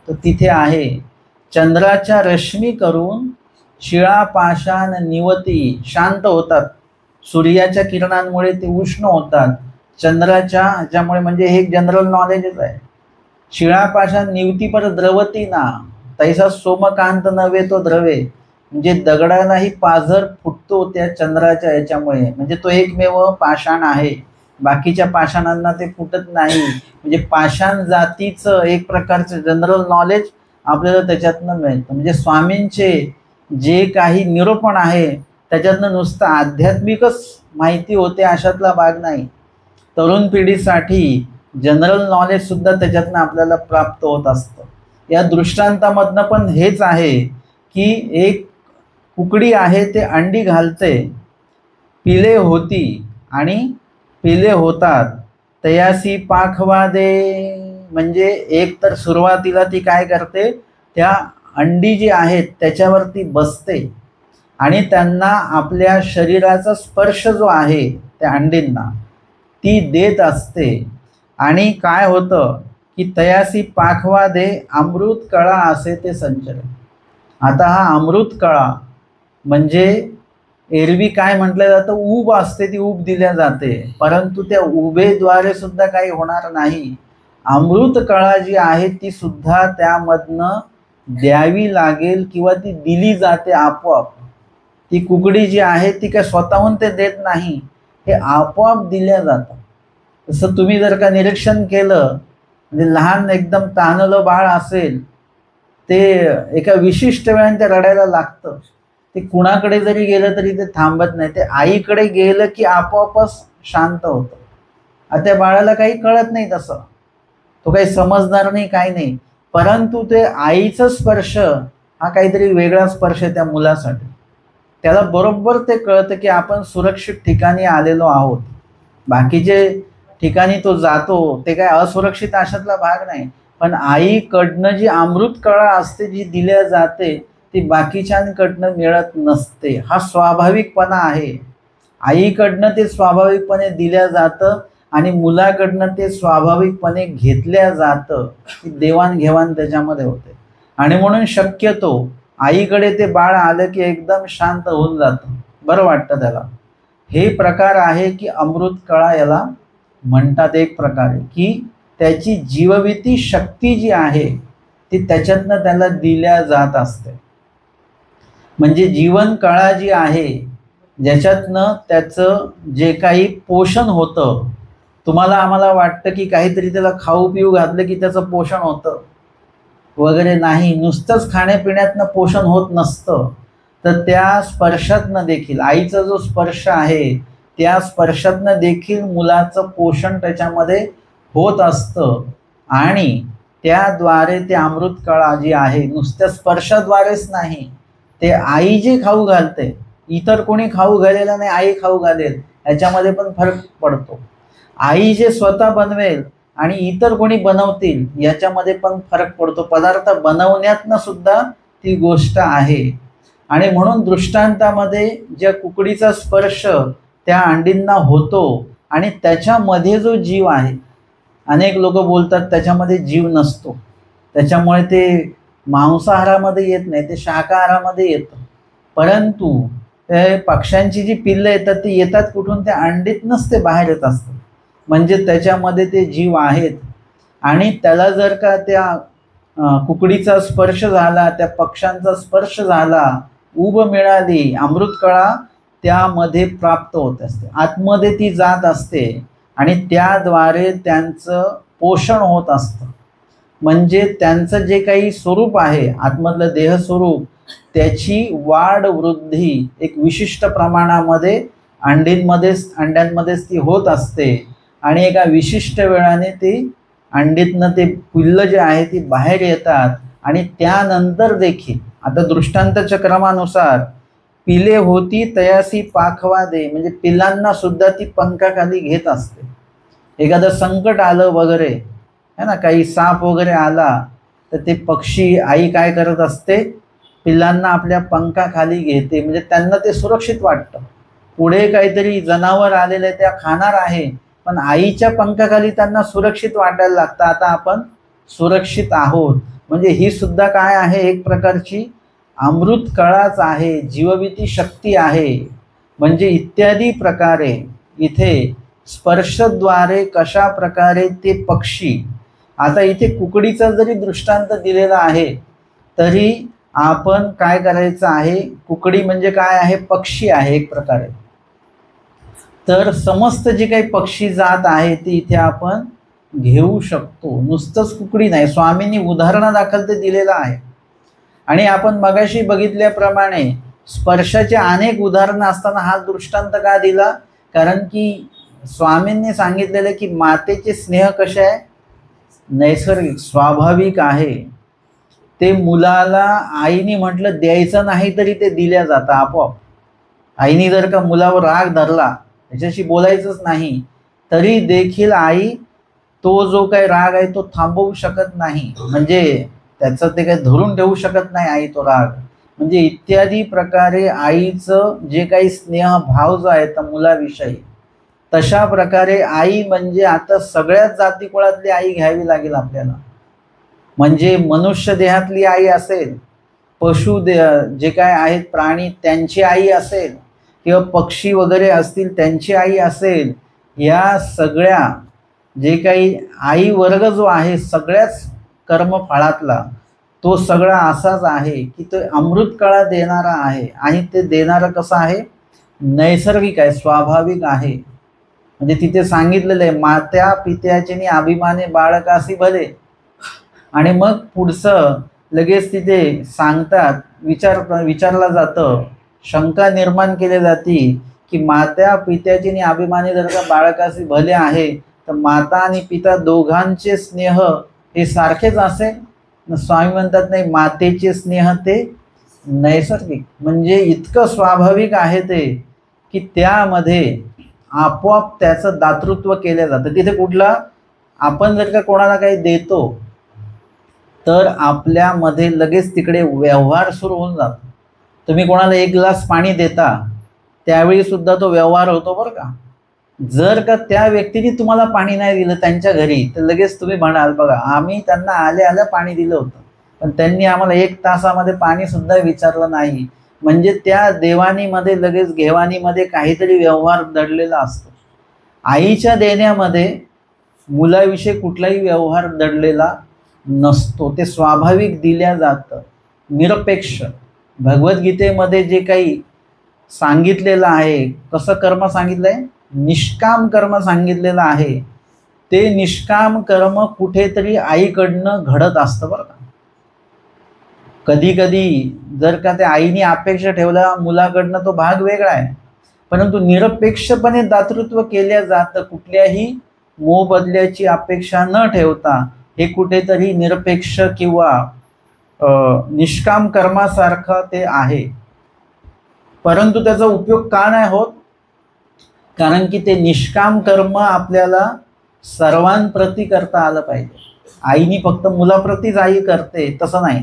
Speaker 1: तर तिथे आहे. चंद्राच्या रश्मी करून शिळा पाषाण निवती शांत होतात, सूर्याच्या किरणांमुळे ते उष्ण होतात. चंद्राच्या ह्याच्यामुळे, म्हणजे हे एक जनरल नॉलेजच आहे. शिळा पाषाण निवती पर द्रवती ना, तैसा सोमकांत नव्हे तो द्रवे. म्हणजे दगडालाही पाझर फुटतो त्या चंद्राच्या याच्यामुळे, म्हणजे तो एकमेव पाषाण आहे, बाकीच्या पाषाणांना ते फुटत नाही. म्हणजे पाषाण जातीचं एक प्रकारचं जनरल नॉलेज आपल्याला त्याच्यातनं मिळतं. म्हणजे स्वामींचे जे काही निरूपण आहे त्याच्यातनं नुसतं आध्यात्मिकच माहिती होते अशातला भाग नाही. तरुण पिढीसाठी जनरल नॉलेज सुद्धा त्याच्यातनं आपल्याला प्राप्त होत असतं. या दृष्टांतामधनं पण हेच आहे की एक कुकडी आहे ते अंडी घालते, पिले होती आणि पिले होतात, तयासी पाखवा दे. म्हणजे एक तर सुरुवातीला ती काय करते, त्या अंडी जी आहेत त्याच्यावरती बसते आणि त्यांना आपल्या शरीराचा स्पर्श जो आहे त्या अंडींना ती देत असते. आणि काय होतं की तयासी पाखवा दे, अमृत कळा असे ते संचर. आता हा अमृत कळा म्हणजे एरवी काय म्हटलं जातं, ऊब असते, ती ऊब दिल्या जाते, परंतु त्या उभेद्वारे सुद्धा काही होणार नाही. अमृत कळा जी आहे ती सुद्धा त्यामधनं द्यावी लागेल किंवा ती दिली जाते आपोआप. ती कुकडी जी आहे ती काय स्वतःहून ते देत नाही, हे आपोआप दिल्या जातं. तसं तुम्ही जर का निरीक्षण केलं, म्हणजे लहान एकदम ताणलं बाळ असेल ते एका विशिष्ट वेळाने ते रडायला लागतं. ते कुणाकडे जरी गेलं तरी ते थांबत नाही, ते आईकडे गेलं की आपोआपच शांत होतं. आता त्या बाळाला काही कळत नाही, तसं तो काही समजणार नाही, काही नाही, परंतु ते आईचा स्पर्श हा काहीतरी वेगळा स्पर्श आहे त्या मुलासाठी. त्याला बरोबर ते कळतं की आपण सुरक्षित ठिकाणी आलेलो आहोत. बाकीचे ठिकाणी तो जातो ते काय असुरक्षित अशातला भाग नाही, पण आईकडनं जी अमृत कळा असते जी दिल्या जाते ती बाकीच्यांकडनं मिळत नसते. हा स्वाभाविकपणा आहे. आईकडनं ते स्वाभाविकपणे दिल्या जातं आणि मुलाकडनं ते स्वाभाविकपणे घेतल्या जातं. ती देवाणघेवाण त्याच्यामध्ये होते. आणि म्हणून शक्यतो आईकडे ते बाळ आलं की एकदम शांत होऊन जातं, बरं वाटतं त्याला. हे प्रकार आहे की अमृत कळा याला म्हणतात. एक प्रकारे की त्याची जीवविती शक्ती जी आहे ती त्याच्यातनं त्याला दिल्या जात असते. म्हणजे जीवन कळा जी आहे ज्याच्यातनं त्याचं जे काही पोषण होतं, तुम्हाला आम्हाला वाटतं की काहीतरी त्याला खाऊ पिऊ घातलं की त्याचं पोषण होतं वगैरे, नाही. नुसतंच खाण्यापिण्यातनं पोषण होत नसतं, तर त्या स्पर्शातनं देखील, आईचा जो स्पर्श आहे त्या स्पर्शातनं देखील मुलाचं पोषण त्याच्यामध्ये होत असतं. आणि त्याद्वारे ते अमृत कळा जी आहे नुसत्या स्पर्शाद्वारेच नाही, ते आई जे खाऊ घालते, इतर कोणी खाऊ घालेलं नाही, आई खाऊ घालेल याच्यामध्ये पण फरक पडतो. आई जे स्वतः बनवेल आणि इतर कोणी बनवतील याच्यामध्ये पण फरक पडतो. पदार्थ बनवण्यातनं सुद्धा ती गोष्ट आहे. आणि म्हणून दृष्टांतामध्ये ज्या कुकडीचा स्पर्श त्या अंडींना होतो आणि त्याच्यामध्ये जो जीव आहे, अनेक लोक बोलतात त्याच्यामध्ये जीव नसतो, त्याच्यामुळे ते मांसाहारामध्ये येत नाही, ते शाकाहारामध्ये येतं. परंतु ते पक्ष्यांची जी पिल्लं येतात ती येतात कुठून? त्या अंडीतनंच ते बाहेर येत असतात. म्हणजे त्याच्यामध्ये ते जीव आहेत. आणि त्याला जर का त्या कुकडीचा स्पर्श झाला, त्या पक्ष्यांचा स्पर्श झाला, ऊब मिळाली, अमृत कळा त्यामध्ये प्राप्त होत असते, आतमध्ये ती जात असते आणि त्याद्वारे त्यांचं पोषण होत असतं. म्हणजे त्यांचं जे काही स्वरूप आहे आतमधलं देहस्वरूप, त्याची वाढ वृद्धी एक विशिष्ट प्रमाणामध्ये अंड्यांमध्येच ती होत असते. आणि एका विशिष्ट वेळाने ती अंडीतनं ते पिल्लं जे आहे ती बाहेर येतात. आणि त्यानंतर देखील आता दृष्टांत क्रमानुसार पिले होती तयासी पाखवा दे, म्हणजे पिल्लांना सुद्धा ती पंखाखाली घेत असते. एखादं संकट आलं वगैरे है ना, काही साप वगैरे आला तर ते पक्षी आई काय करत असते, पिल्लांना आपल्या पंखाखाली घेते. म्हणजे त्यांना ते सुरक्षित वाटतं. पुढे काहीतरी जनावर आलेले त्या खाणार आहे, पण आईच्या पंखाखाली त्यांना सुरक्षित वाटायला लागतं, आता आपण सुरक्षित आहोत. म्हणजे ही सुद्धा काय आहे, एक प्रकारची अमृत कळाच आहे, जीवविती शक्ती आहे. म्हणजे इत्यादी प्रकारे इथे स्पर्शद्वारे कशा प्रकारे ते पक्षी, आता इथे कुकडीचा जरी दृष्टांत दिलेला आहे तरी आपण काय करायचं आहे, कुकडी म्हणजे काय आहे, पक्षी आहे एक प्रकारे. तर समस्त जी काही पक्षी जात आहे ती इथे आपण घेऊ शकतो, नुसतंच कुकडी नाही. स्वामींनी उदाहरणादाखल ते दिलेलं आहे. आणि आपण मगाशी बघितल्याप्रमाणे स्पर्शाचे अनेक उदाहरणं असताना हा दृष्टांत का दिला? कारण की स्वामींनी सांगितलेलं की मातेचे स्नेह कसे आहे, नैसर्गिक स्वाभाविक आहे. ते मुलाला आईने म्हटलं द्यायचं नाही तरी ते दिल्या जातं आपोआप. आईने जर का मुलावर राग धरला, त्याच्याशी बोलायचंच नाही, तरी देखील आई तो जो काही राग आहे तो थांबवू शकत नाही. म्हणजे त्याचं ते काही धरून ठेवू शकत नाही आई तो राग. म्हणजे इत्यादी प्रकारे आईचं जे काही स्नेह भाव जो आहे तर मुलाविषयी, तशा प्रकारे आई म्हणजे आता सगळ्याच जातीकुळातली आई घ्यावी लागेल आपल्याला. म्हणजे मनुष्य देहातली आई असेल, पशु जे काय आहेत प्राणी त्यांची आई असेल, किंवा पक्षी वगैरे असतील त्यांची आई असेल, या सगळ्या जे काही आई वर्ग जो आहे सगळ्याच कर्मफळातला तो सगळा असाच आहे की तो अमृत कळा देणारा आहे. आणि ते देणारं कसं आहे, नैसर्गिक आहे, स्वाभाविक आहे. म्हणजे तिथे सांगितलेलं आहे, मात्या पित्याचे अभिमाने बाळकासी भले. आणि मग पुढचं लगेच तिथे सांगतात, विचारला जातं, शंका निर्माण केली जाते की मात्या पित्याचे अभिमानी जर का बाळकासी भले आहे तर माता आणि पिता दोघांचे स्नेह हे सारखेच असेल? स्वामी म्हणतात नाही, मातेचे स्नेह ते नैसर्गिक, म्हणजे इतकं स्वाभाविक आहे ते की त्यामध्ये आपोआप त्याचं दातृत्व केलं जातं. तिथे कुठला आपण जर का कोणाला काही देतो तर आपल्यामध्ये लगेच तिकडे व्यवहार सुरू होऊन जातो. तुम्ही कोणाला 1 ग्लास पाणी देता त्यावेळी सुद्धा तो व्यवहार होतो बरं का. जर का त्या व्यक्तीने तुम्हाला पाणी नाही दिलं त्यांच्या घरी, तर लगेच तुम्ही म्हणाल बघा आम्ही त्यांना आल्या आल्या पाणी दिलं होतं, पण त्यांनी आम्हाला 1 तासामध्ये पाणी सुद्धा विचारलं नाही. म्हणजे त्या देवाणीमध्ये लगेच घेवाणीमध्ये काहीतरी व्यवहार दडलेला असतो. आईच्या देण्यामध्ये मुलाविषयी कुठलाही व्यवहार दडलेला नसतो, ते स्वाभाविक दिल्या जातं, निरपेक्ष. भगवद्गीतेमध्ये जे काही सांगितलेलं आहे, कसं कर्म सांगितलंय, निष्काम कर्म सांगितलेलं आहे. ते निष्काम कर्म कुठेतरी आईकडनं घडत असतं बरं का. कधी कधी जर का त्या आईने अपेक्षा ठेवल्या मुलाकडनं तो भाग वेगळा आहे, परंतु निरपेक्षपणे दातृत्व केल्या जातं, कुठल्याही मोबदल्याची अपेक्षा न ठेवता. हे कुठेतरी निरपेक्ष किंवा निष्काम कर्मासारखं ते आहे. परंतु त्याचा उपयोग का नाही होत, कारण की ते निष्काम कर्म आपल्याला सर्वांप्रती करता आलं पाहिजे. आईनी फक्त मुलाप्रतीच आई करते तसं नाही.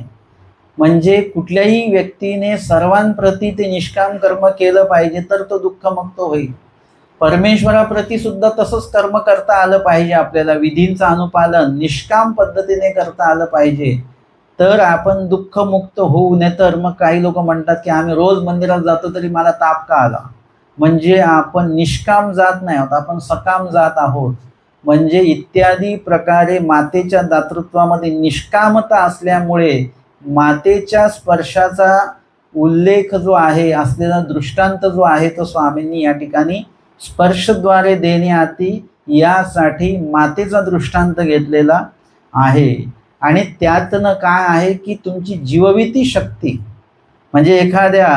Speaker 1: म्हणजे कुठल्याही व्यक्तीने सर्वांप्रती ते निष्काम कर्म केलं पाहिजे, तर तो दुःखमुक्त होईल. परमेश्वराप्रती सुद्धा तसंच कर्म करता आलं पाहिजे आपल्याला. विधींचं अनुपालन निष्काम पद्धतीने करता आलं पाहिजे, तर आपण दुःखमुक्त होऊ. नये तर मग काही लोक म्हणतात की आम्ही रोज मंदिरात जातो तरी मला ताप का आला. म्हणजे आपण निष्काम जात नाही आहोत, आपण सकाम जात आहोत. म्हणजे इत्यादी प्रकारे मातेच्या दातृत्वामध्ये निष्कामता असल्यामुळे मातेच्या स्पर्शाचा उल्लेख जो आहे, असलेला दृष्टांत जो आहे, तो स्वामींनी या ठिकाणी स्पर्शद्वारे देण्याआधी यासाठी मातेचा दृष्टांत घेतलेला आहे. आणि त्यातनं काय आहे की तुमची जीवविती शक्ती, म्हणजे एखाद्या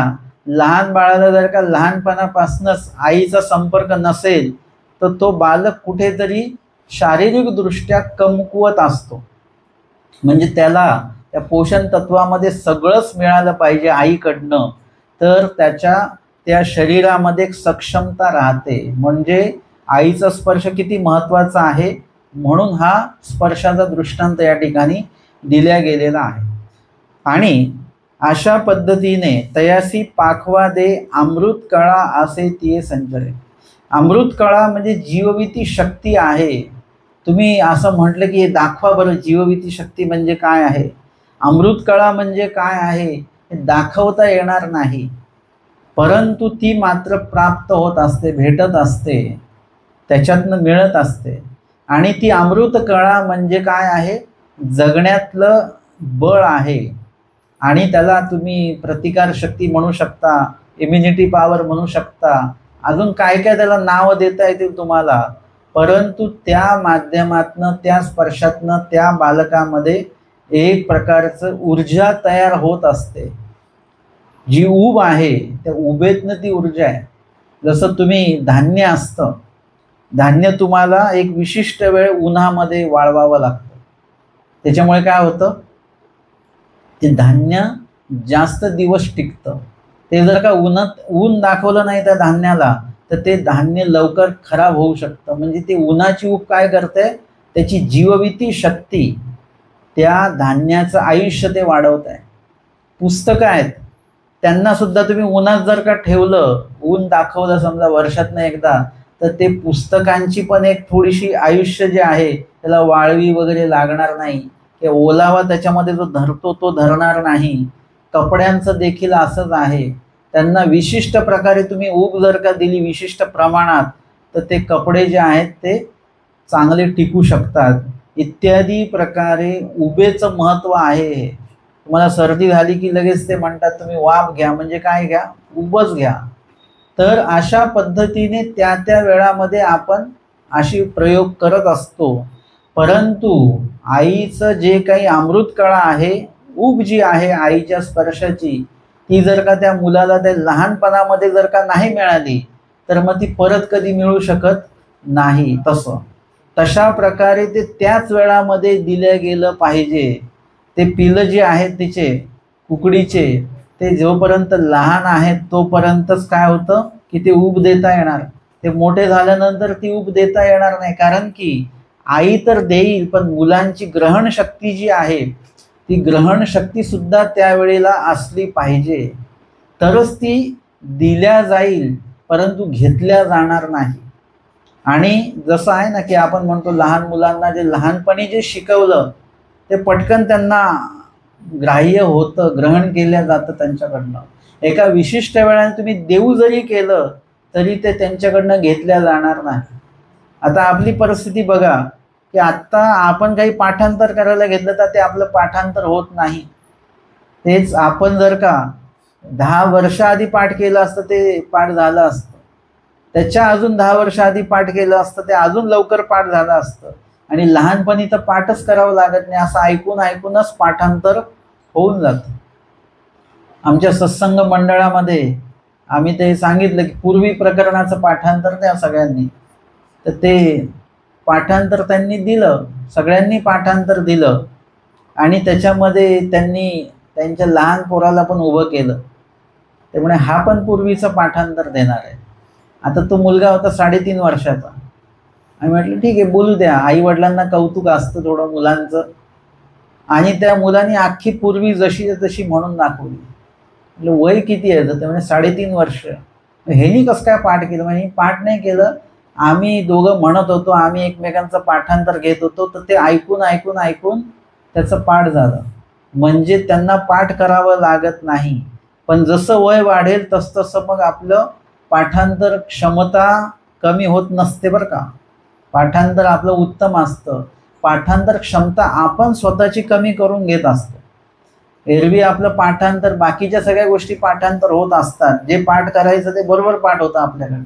Speaker 1: लहान बाळाला जर का लहानपणापासूनच आईचा संपर्क नसेल, तर तो बालक कुठेतरी शारीरिकदृष्ट्या कमकुवत असतो. म्हणजे त्याला त्या पोषण तत्वामध्ये सगळंच मिळालं पाहिजे आईकडनं, तर त्याच्या त्या शरीरामध्ये एक सक्षमता राहते. म्हणजे आईचा स्पर्श किती महत्त्वाचा आहे, म्हणून हा स्पर्शाचा दृष्टांत या ठिकाणी दिल्या गेलेला आहे. आणि अशा पद्धतीने तयासी पाखवा दे अमृत कळा असे तिये संचरे. अमृत कळा म्हणजे जीवविती शक्ती आहे. तुम्ही असं म्हटलं की दाखवा बरं जीवविती शक्ती म्हणजे काय आहे, अमृत कळा म्हणजे काय आहे, हे दाखवता येणार नाही, परंतु ती मात्र प्राप्त होत असते, भेटत असते, त्याच्यातनं मिळत असते. आणि ती अमृत कळा म्हणजे काय आहे, जगण्यातलं बळ आहे. आणि त्याला तुम्ही प्रतिकार शक्ती म्हणू शकता, इम्युनिटी पॉवर म्हणू शकता, अजून काय काय त्याला नाव देता येतील तुम्हाला. परंतु त्या माध्यमातनं, त्या स्पर्शातनं त्या बालकामध्ये एक प्रकारचं ऊर्जा तयार होत असते. जी ऊब आहे त्या उभेतनं ती ऊर्जा आहे. जसं तुम्ही धान्य असतं, धान्य तुम्हाला एक विशिष्ट वेळ उन्हामध्ये वाळवावं लागतं. त्याच्यामुळे काय होतं, ते धान्य जास्त दिवस टिकतं. ते जर का ऊन दाखवलं नाही त्या धान्याला, तर ते धान्य लवकर खराब होऊ शकतं. म्हणजे ते उन्हाची ऊब काय करते, त्याची जीवविती शक्ती त्या धान्याचं आयुष्य ते वाढवत आहे. पुस्तकं आहेत, त्यांना सुद्धा तुम्ही उन्हात जर का ठेवलं, ऊन दाखवलं समजा वर्षातनं एकदा, तर ते पुस्तकांची पण एक थोडीशी आयुष्य जे आहे त्याला वाळवी वगैरे लागणार नाही, ते ओलावा त्याच्यामध्ये जो धरतो तो धरणार नाही. कपड्यांचं देखील असंच आहे. त्यांना विशिष्ट प्रकारे तुम्ही ऊब जर का दिली विशिष्ट प्रमाणात, तर ते कपडे जे आहेत ते चांगले टिकू शकतात. इत्यादी प्रकारे उबेचं महत्त्व आहे. तुम्हाला सर्दी झाली की लगेच ते म्हणतात तुम्ही वाफ घ्या, म्हणजे काय घ्या, उबच घ्या. तर अशा पद्धतीने त्या त्या वेळामध्ये आपण अशी प्रयोग करत असतो. परंतु आईचं जे काही अमृत कळा आहे, ऊब जी आहे आईच्या स्पर्शाची, ती जर का त्या मुलाला त्या लहानपणामध्ये जर का नाही मिळाली, तर मग ती परत कधी मिळू शकत नाही. तशा प्रकारे ते त्याच वेळामध्ये दिलं गेलं पाहिजे. ते पिलं जे आहेत तिचे कुकडीचे, ते जोपर्यंत लहान आहेत तोपर्यंतच काय होतं की ते ऊब देता येणार. ते मोठे झाल्यानंतर ती ऊब देता येणार नाही, कारण की आई तर देईल, पण मुलांची ग्रहण शक्ती जी आहे ती ग्रहण शक्ती सुद्धा त्यावेळेला असली पाहिजे, तरच ती दिल्या जाईल, परंतु घेतल्या जाणार नाही. आणि जसं आहे ना की आपण म्हणतो लहान मुलांना जे लहानपणी जे शिकवलं ते पटकन त्यांना ग्राह्य होतं, ग्रहण केलं जातं त्यांच्याकडनं. एका विशिष्ट वेळाने तुम्ही देऊ जरी केलं तरी ते त्यांच्याकडनं घेतल्या जाणार नाही. आता आपली परिस्थिती बघा की आत्ता आपण काही पाठांतर करायला घेतलं तर ते आपलं पाठांतर होत नाही. तेच आपण जर का 10 वर्ष आधी पाठ केलं असतं ते पाठ झालं असतं, त्याच्या अजून 10 वर्ष आधी पाठ केलं असतं ते अजून लवकर पाठ झालं असतं. आणि लहानपणी तर पाठच करावं लागत नाही, असं ऐकून ऐकूनच पाठांतर होऊन जातं. आमच्या सत्संग मंडळामध्ये आम्ही ते सांगितलं की पूर्वी प्रकरणाचं पाठांतर द्या सगळ्यांनी, तर ते पाठांतर त्यांनी दिलं, सगळ्यांनी पाठांतर दिलं. आणि त्याच्यामध्ये त्यांनी त्यांच्या लहान पोराला पण उभं केलं. त्यामुळे हा पण पूर्वीचं पाठांतर देणार आहे. आता तो मुलगा होता 3.5 वर्षाचा. आम्ही म्हटलं ठीक आहे बोलू द्या, आई वडिलांना कौतुक असतं थोडं मुलांचं. आणि त्या मुलांनी अख्खी पूर्वी जशी तशी म्हणून दाखवली. म्हटलं वय किती आहे? तर ते म्हणजे 3.5 वर्ष. ह्यानी कसं काय पाठ केलं? म्हणजे पाठ नाही केलं, आम्ही दोघं म्हणत होतो, आम्ही एकमेकांचं पाठांतर घेत होतो, तर ते ऐकून ऐकून ऐकून त्याचं पाठ झालं. म्हणजे त्यांना पाठ करावं लागत नाही, पण जसं वय वाढेल तसतसं मग आपलं पाठांतर क्षमता कमी होत नसते बरं का. पाठांतर आपलं उत्तम असतं. पाठांतर क्षमता आपण स्वतःची कमी करून घेत असतो. एरवी आपलं पाठांतर, बाकीच्या सगळ्या गोष्टी पाठांतर होत असतात. जे पाठ करायचं ते बरोबर पाठ होतं आपल्याकडनं,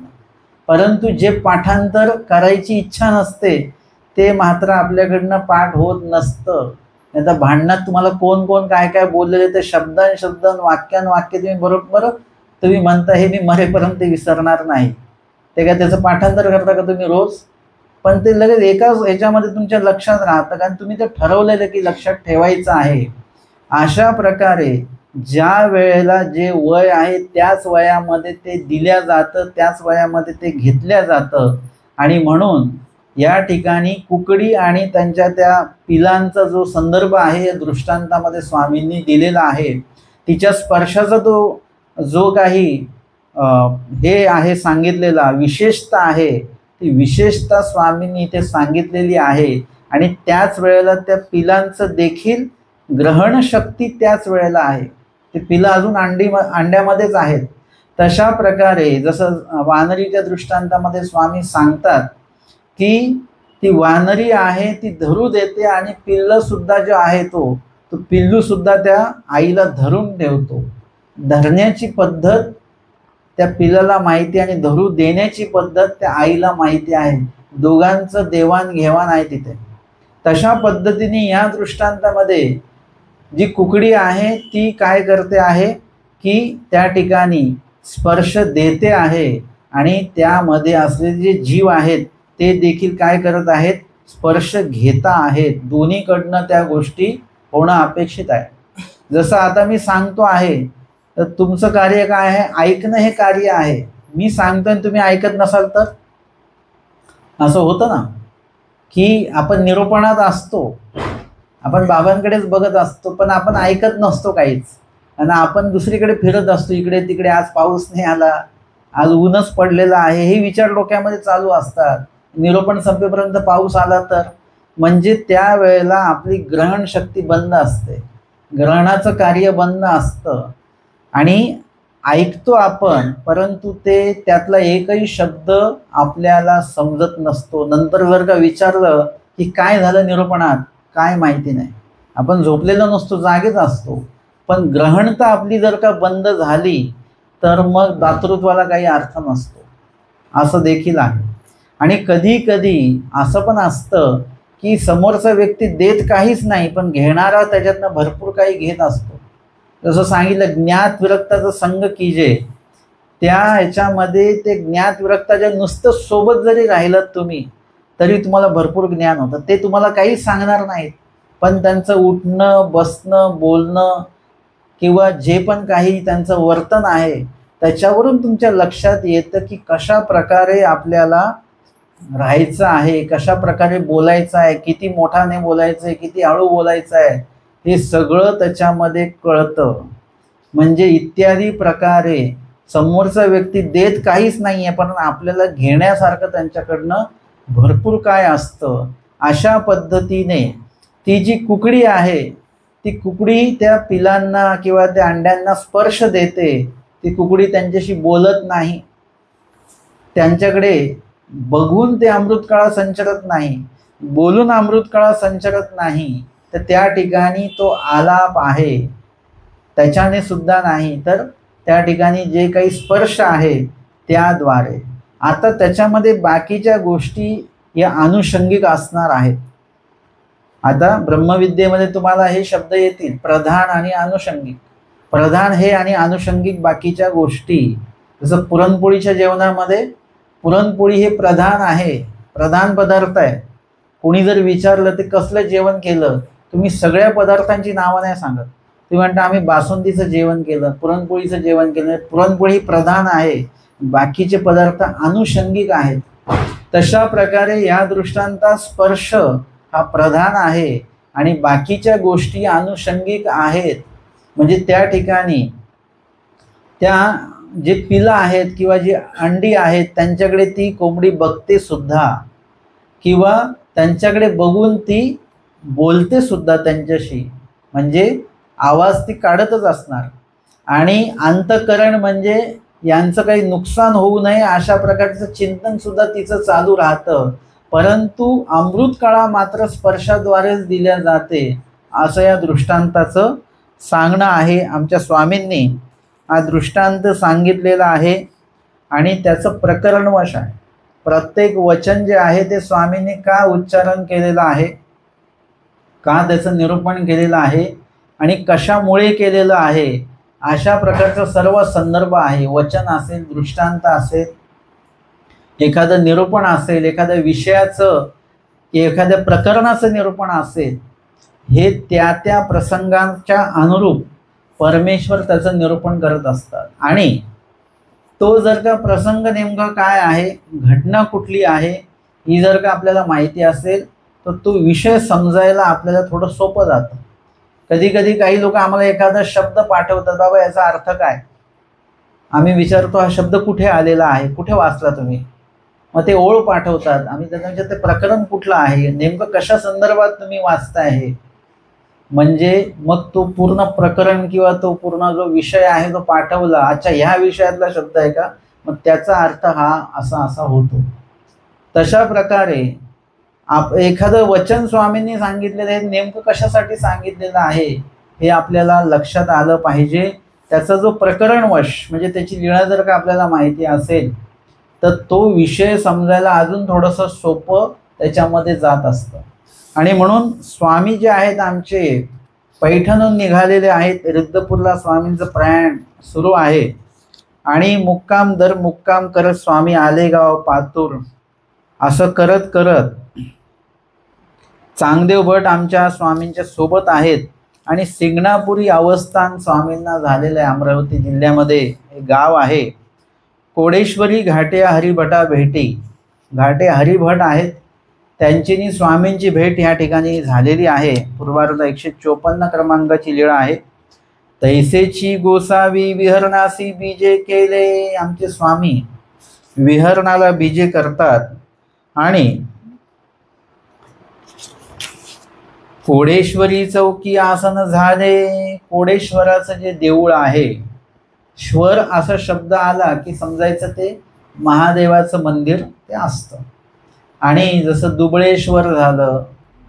Speaker 1: परंतु जे पाठांतर करायची इच्छा नसते ते मात्र आपल्याकडनं पाठ होत नसतं. नाही तर भांडणात तुम्हाला कोण कोण काय काय बोललेले ते शब्दान शब्द वाक्यान वाक्य तुम्ही बरोबर तुम्ही म्हणता हे मी मरेपर्यंत विसरणार नाही. ते काय त्याचं पाठांतर करता का तुम्ही रोज? पण ते लगेच एकाच ह्याच्यामध्ये तुमच्या लक्षात राहतं, कारण तुम्ही ते ठरवलेलं की लक्षात ठेवायचं आहे. अशा प्रकारे ज्या वेळेला जे वय आहे त्याच वयामध्ये ते दिल्या जातं, त्याच वयामध्ये ते घेतल्या जातं. आणि म्हणून या ठिकाणी कुकडी आणि त्यांच्या त्या पिलांचा जो संदर्भ आहे या दृष्टांतामध्ये स्वामींनी दिलेला आहे, तिच्या स्पर्शाचा तो जो काही हे आहे सांगितलेला विशेषता आहे, ती विशेषता स्वामींनी इथे सांगितलेली आहे. आणि त्याच वेळेला त्या पिलांचं देखील ग्रहण शक्ती त्याच वेळेला आहे. ते पिलं अजून अंड्यामध्येच आहेत. तशा प्रकारे जसं वानरीच्या दृष्टांतामध्ये स्वामी सांगतात की ती वानरी आहे ती धरू देते आणि पिल्ल सुद्धा जो आहे तो पिल्लू सुद्धा त्या आईला धरून ठेवतो. धरण्याची पद्धत त्या पिल्लाला माहिती आणि धरू देण्याची पद्धत त्या आईला माहिती आहे. दोघांचं देवाणघेवाण आहे तिथे. तशा पद्धतीने या दृष्टांतामध्ये जी कुकडी आहे ती काय करते आहे की त्या ठिकाणी स्पर्श देते आहे आणि त्यामध्ये असलेले जे जीव आहेत ते देखील काय करत आहेत? स्पर्श घेता आहेत. दोन्हीकडनं त्या गोष्टी होणं अपेक्षित आहे. जसं आता मी सांगतो आहे तर तुमचं कार्य काय आहे? ऐकणं हे कार्य आहे. मी सांगतोय तुम्ही ऐकत नसाल तर असं होतं ना की आपण निरूपणात असतो, आपण बाबांकडेच बघत असतो, पण आपण ऐकत नसतो काहीच. आणि आपण दुसरीकडे फिरत असतो इकडे तिकडे. आज पाऊस नाही आला, आज ऊनच पडलेलं आहे, हे विचार डोक्यामध्ये चालू असतात. निरूपण संपेपर्यंत पाऊस आला तर म्हणजे त्या वेळेला आपली ग्रहण शक्ती बंद असते, ग्रहणाचं कार्य बंद असतं. आणि ऐकतो आपण, परंतु ते त्यातला एकही शब्द आपल्याला समजत नसतो. नंतर जर का विचारलं की काय झालं निरूपणात, काय माहिती नाही. आपण झोपलेलो नसतो, जागेच असतो. पण ग्रहणता आपली जर का बंद झाली तर मग दातृत्वाला काही अर्थ नसतो, असं देखील आहे. आणि कधी कधी असं पण असतं की समोरचा व्यक्ती देत काहीच नाही, पण घेणारा त्याच्यातनं भरपूर काही घेत असतो. जसं सांगितलं ज्ञात विरक्ताचा संग कीजे, त्या ह्याच्यामध्ये ते ज्ञात विरक्ताच्या नुसतं सोबत जरी राहिलात तुम्ही तरी तुम्हाला भरपूर ज्ञान होतं. ते तुम्हाला काहीच सांगणार नाहीत, पण त्यांचं उठणं बसणं बोलणं किंवा जे पण काही त्यांचं वर्तन आहे त्याच्यावरून तुमच्या लक्षात येतं की कशा प्रकारे आपल्याला राहायचं आहे, कशा प्रकारे बोलायचं आहे, किती मोठाने बोलायचं आहे, किती हळू बोलायचं आहे, हे सगळं त्याच्यामध्ये कळतं. म्हणजे इत्यादी प्रकारे समोरचा व्यक्ती देत काहीच नाही आहे, पण आपल्याला घेण्यासारखं त्यांच्याकडनं भरपूर काय असतं. अशा पद्धतीने ती जी कुकडी आहे, ती कुकडी त्या पिलांना किंवा त्या अंड्यांना स्पर्श देते. ती कुकडी त्यांच्याशी बोलत नाही, त्यांच्याकडे बघून ते अमृतकळा संचरत नाही, बोलून अमृतकळा संचरत नाही. तर त्या ठिकाणी तो आलाप आहे त्याच्याने सुद्धा नाही, तर त्या ठिकाणी जे काही स्पर्श आहे त्याद्वारे. आता त्याच्यामध्ये बाकीच्या गोष्टी या अनुषंगिक असणार आहेत. आता ब्रह्मविद्येमध्ये तुम्हाला हे शब्द येतील, प्रधान आणि अनुषंगिक. प्रधान हे आणि अनुषंगिक बाकीच्या गोष्टी. जसं पुरणपोळीच्या जेवणामध्ये पुरणपोळी हे प्रधान आहे, प्रधान पदार्थ आहे. कोणी जर विचारलं ते कसलं जेवण केलं, तुम्ही सगळ्या पदार्थांची नावं नाही सांगत. तुम्ही म्हणता आम्ही बासुंदीचं जेवण केलं, पुरणपोळीचं जेवण केलं. पुरणपोळी प्रधान आहे, बाकीचे पदार्थ अनुषंगिक आहेत. तशा प्रकारे या दृष्टांता स्पर्श हा प्रधान आहे आणि बाकीच्या गोष्टी अनुषंगिक आहेत. म्हणजे त्या ठिकाणी त्या जे पिलं आहेत किंवा जी अंडी आहेत त्यांच्याकडे ती कोंबडी बघते सुद्धा, किंवा त्यांच्याकडे बघून ती बोलते सुद्धा त्यांच्याशी. म्हणजे आवाज ती काढतच असणार. आणि अंतःकरण म्हणजे यांचं काही नुकसान होऊ नये अशा प्रकारचं चिंतन सुद्धा तिचं चालू राहतं. परंतु अमृतकळा मात्र स्पर्शाद्वारेच दिल्या जाते, असं या दृष्टांताचं सांगणं आहे. आमच्या स्वामींनी हा दृष्टांत सांगितलेला आहे आणि त्याचं प्रकरणवश आहे. प्रत्येक वचन जे आहे ते स्वामींनी का उच्चारण केलेलं आहे, का त्याचं निरूपण केलेलं आहे आणि कशामुळे केलेलं आहे, अशा प्रकारचा सर्व संदर्भ आहे. वचन असेल, दृष्टांत असेल, एखादं निरूपण असेल, एखाद्या विषयाचं एखाद्या प्रकरणाचं निरूपण असेल, हे त्या त्या प्रसंगांच्या अनुरूप परमेश्वर त्याचं निरूपण करत असतात. आणि तो जर का प्रसंग नेमका काय आहे, घटना कुठली आहे, ही जर का आपल्याला माहिती असेल तर तो विषय समजायला आपल्याला थोडं सोपं जातं. कधी कधी काही लोक आम्हाला एखादा शब्द पाठवतात, बाबा याचा अर्थ काय. आम्ही विचारतो हा शब्द कुठे आलेला आहे, कुठे वाचला तुम्ही. मग ते ओळ पाठवतात, आम्ही त्यांना विचारतो ते प्रकरण कुठलं आहे, नेमकं कशा संदर्भात तुम्ही वाचताय हे. म्हणजे मग तो पूर्ण प्रकरण किंवा तो पूर्ण जो विषय आहे तो पाठवला, अच्छा ह्या विषयातला शब्द आहे का, मग त्याचा अर्थ हा असा असा होतो. तशा प्रकारे एखादं वचन स्वामींनी सांगितलेलं आहे, नेमकं कशासाठी सांगितलेलं आहे हे आपल्याला लक्षात आलं पाहिजे. त्याचा जो प्रकरणवश म्हणजे त्याची लीळा जर का आपल्याला माहिती असेल तर तो विषय समजायला अजून थोडंसं सोपं त्याच्यामध्ये जात असतं. आणि म्हणून स्वामी जे आहेत आमचे पैठणहून निघालेले आहेत. रिद्धपूरला स्वामींचं प्रयाण सुरू आहे आणि मुक्काम दर मुक्काम करत स्वामी आलेगाव पातूर असं करत करत चांगदेव भट आमच्या स्वामींच्या सोबत आहेत. आणि सिंगणापुरी अवस्थान स्वामींना झालेलं आहे. अमरावती जिल्ह्यामध्ये हे गाव आहे. कोडेश्वरी घाटे हरिभटा भेटी, घाटे हरिभट आहेत, त्यांची स्वामींची भेट या ठिकाणी झालेली आहे. पूर्वार्ध 154 क्रमांकाची लीळा आहे. तैसेची गोसावी विहरणासी बीजे केले, आमचे स्वामी विहरणाला बीजे करतात. आणि कोडेश्वरी चौकी आसन झाले, कोडेश्वराचं जे देऊळ आहे, श्वर असा शब्द आला की समजायचं ते महादेवाचं मंदिर ते असतं. आणि जसं दुबळेश्वर झालं,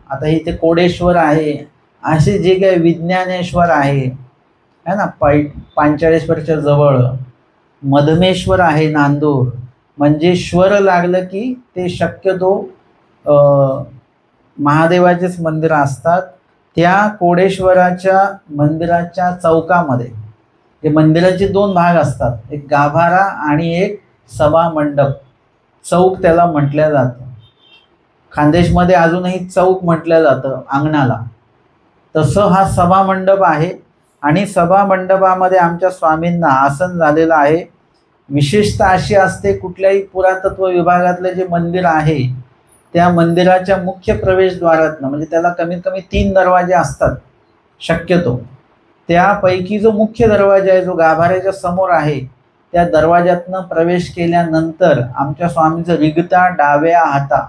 Speaker 1: आता इथे कोडेश्वर आहे, असे जे काही विज्ञानेश्वर आहे ना, पांचाळेश्वरच्या जवळ मधमेश्वर आहे नांदूर. म्हणजे श्वर लागलं की ते शक्यतो महादेवाचेच मंदिर असतात. त्या कोडेश्वराच्या मंदिराच्या चौकामध्ये ते मंदिराचे 2 भाग असतात, एक गाभारा आणि एक सभा मंडप. चौक त्याला म्हटलं जातं. खानदेशमध्ये अजूनही चौक म्हटलं जातं अंगणाला. तसं हा सभा मंडप आहे. आणि सभा मंडपामध्ये आमच्या स्वामींना आसन झालेलं आहे. विशेषतः अशी असते, कुठल्याही पुरातत्व विभागातलं जे मंदिर आहे त्या मंदिराच्या मुख्य प्रवेशद्वारातनं, म्हणजे त्याला कमीत कमी 3 दरवाजे असतात. शक्यतो. त्यापैकी जो मुख्य दरवाजा आहे जो गाभाऱ्याच्या समोर आहे त्या दरवाज्यातनं प्रवेश केल्यानंतर आमच्या स्वामींचं रिगता डाव्या हाता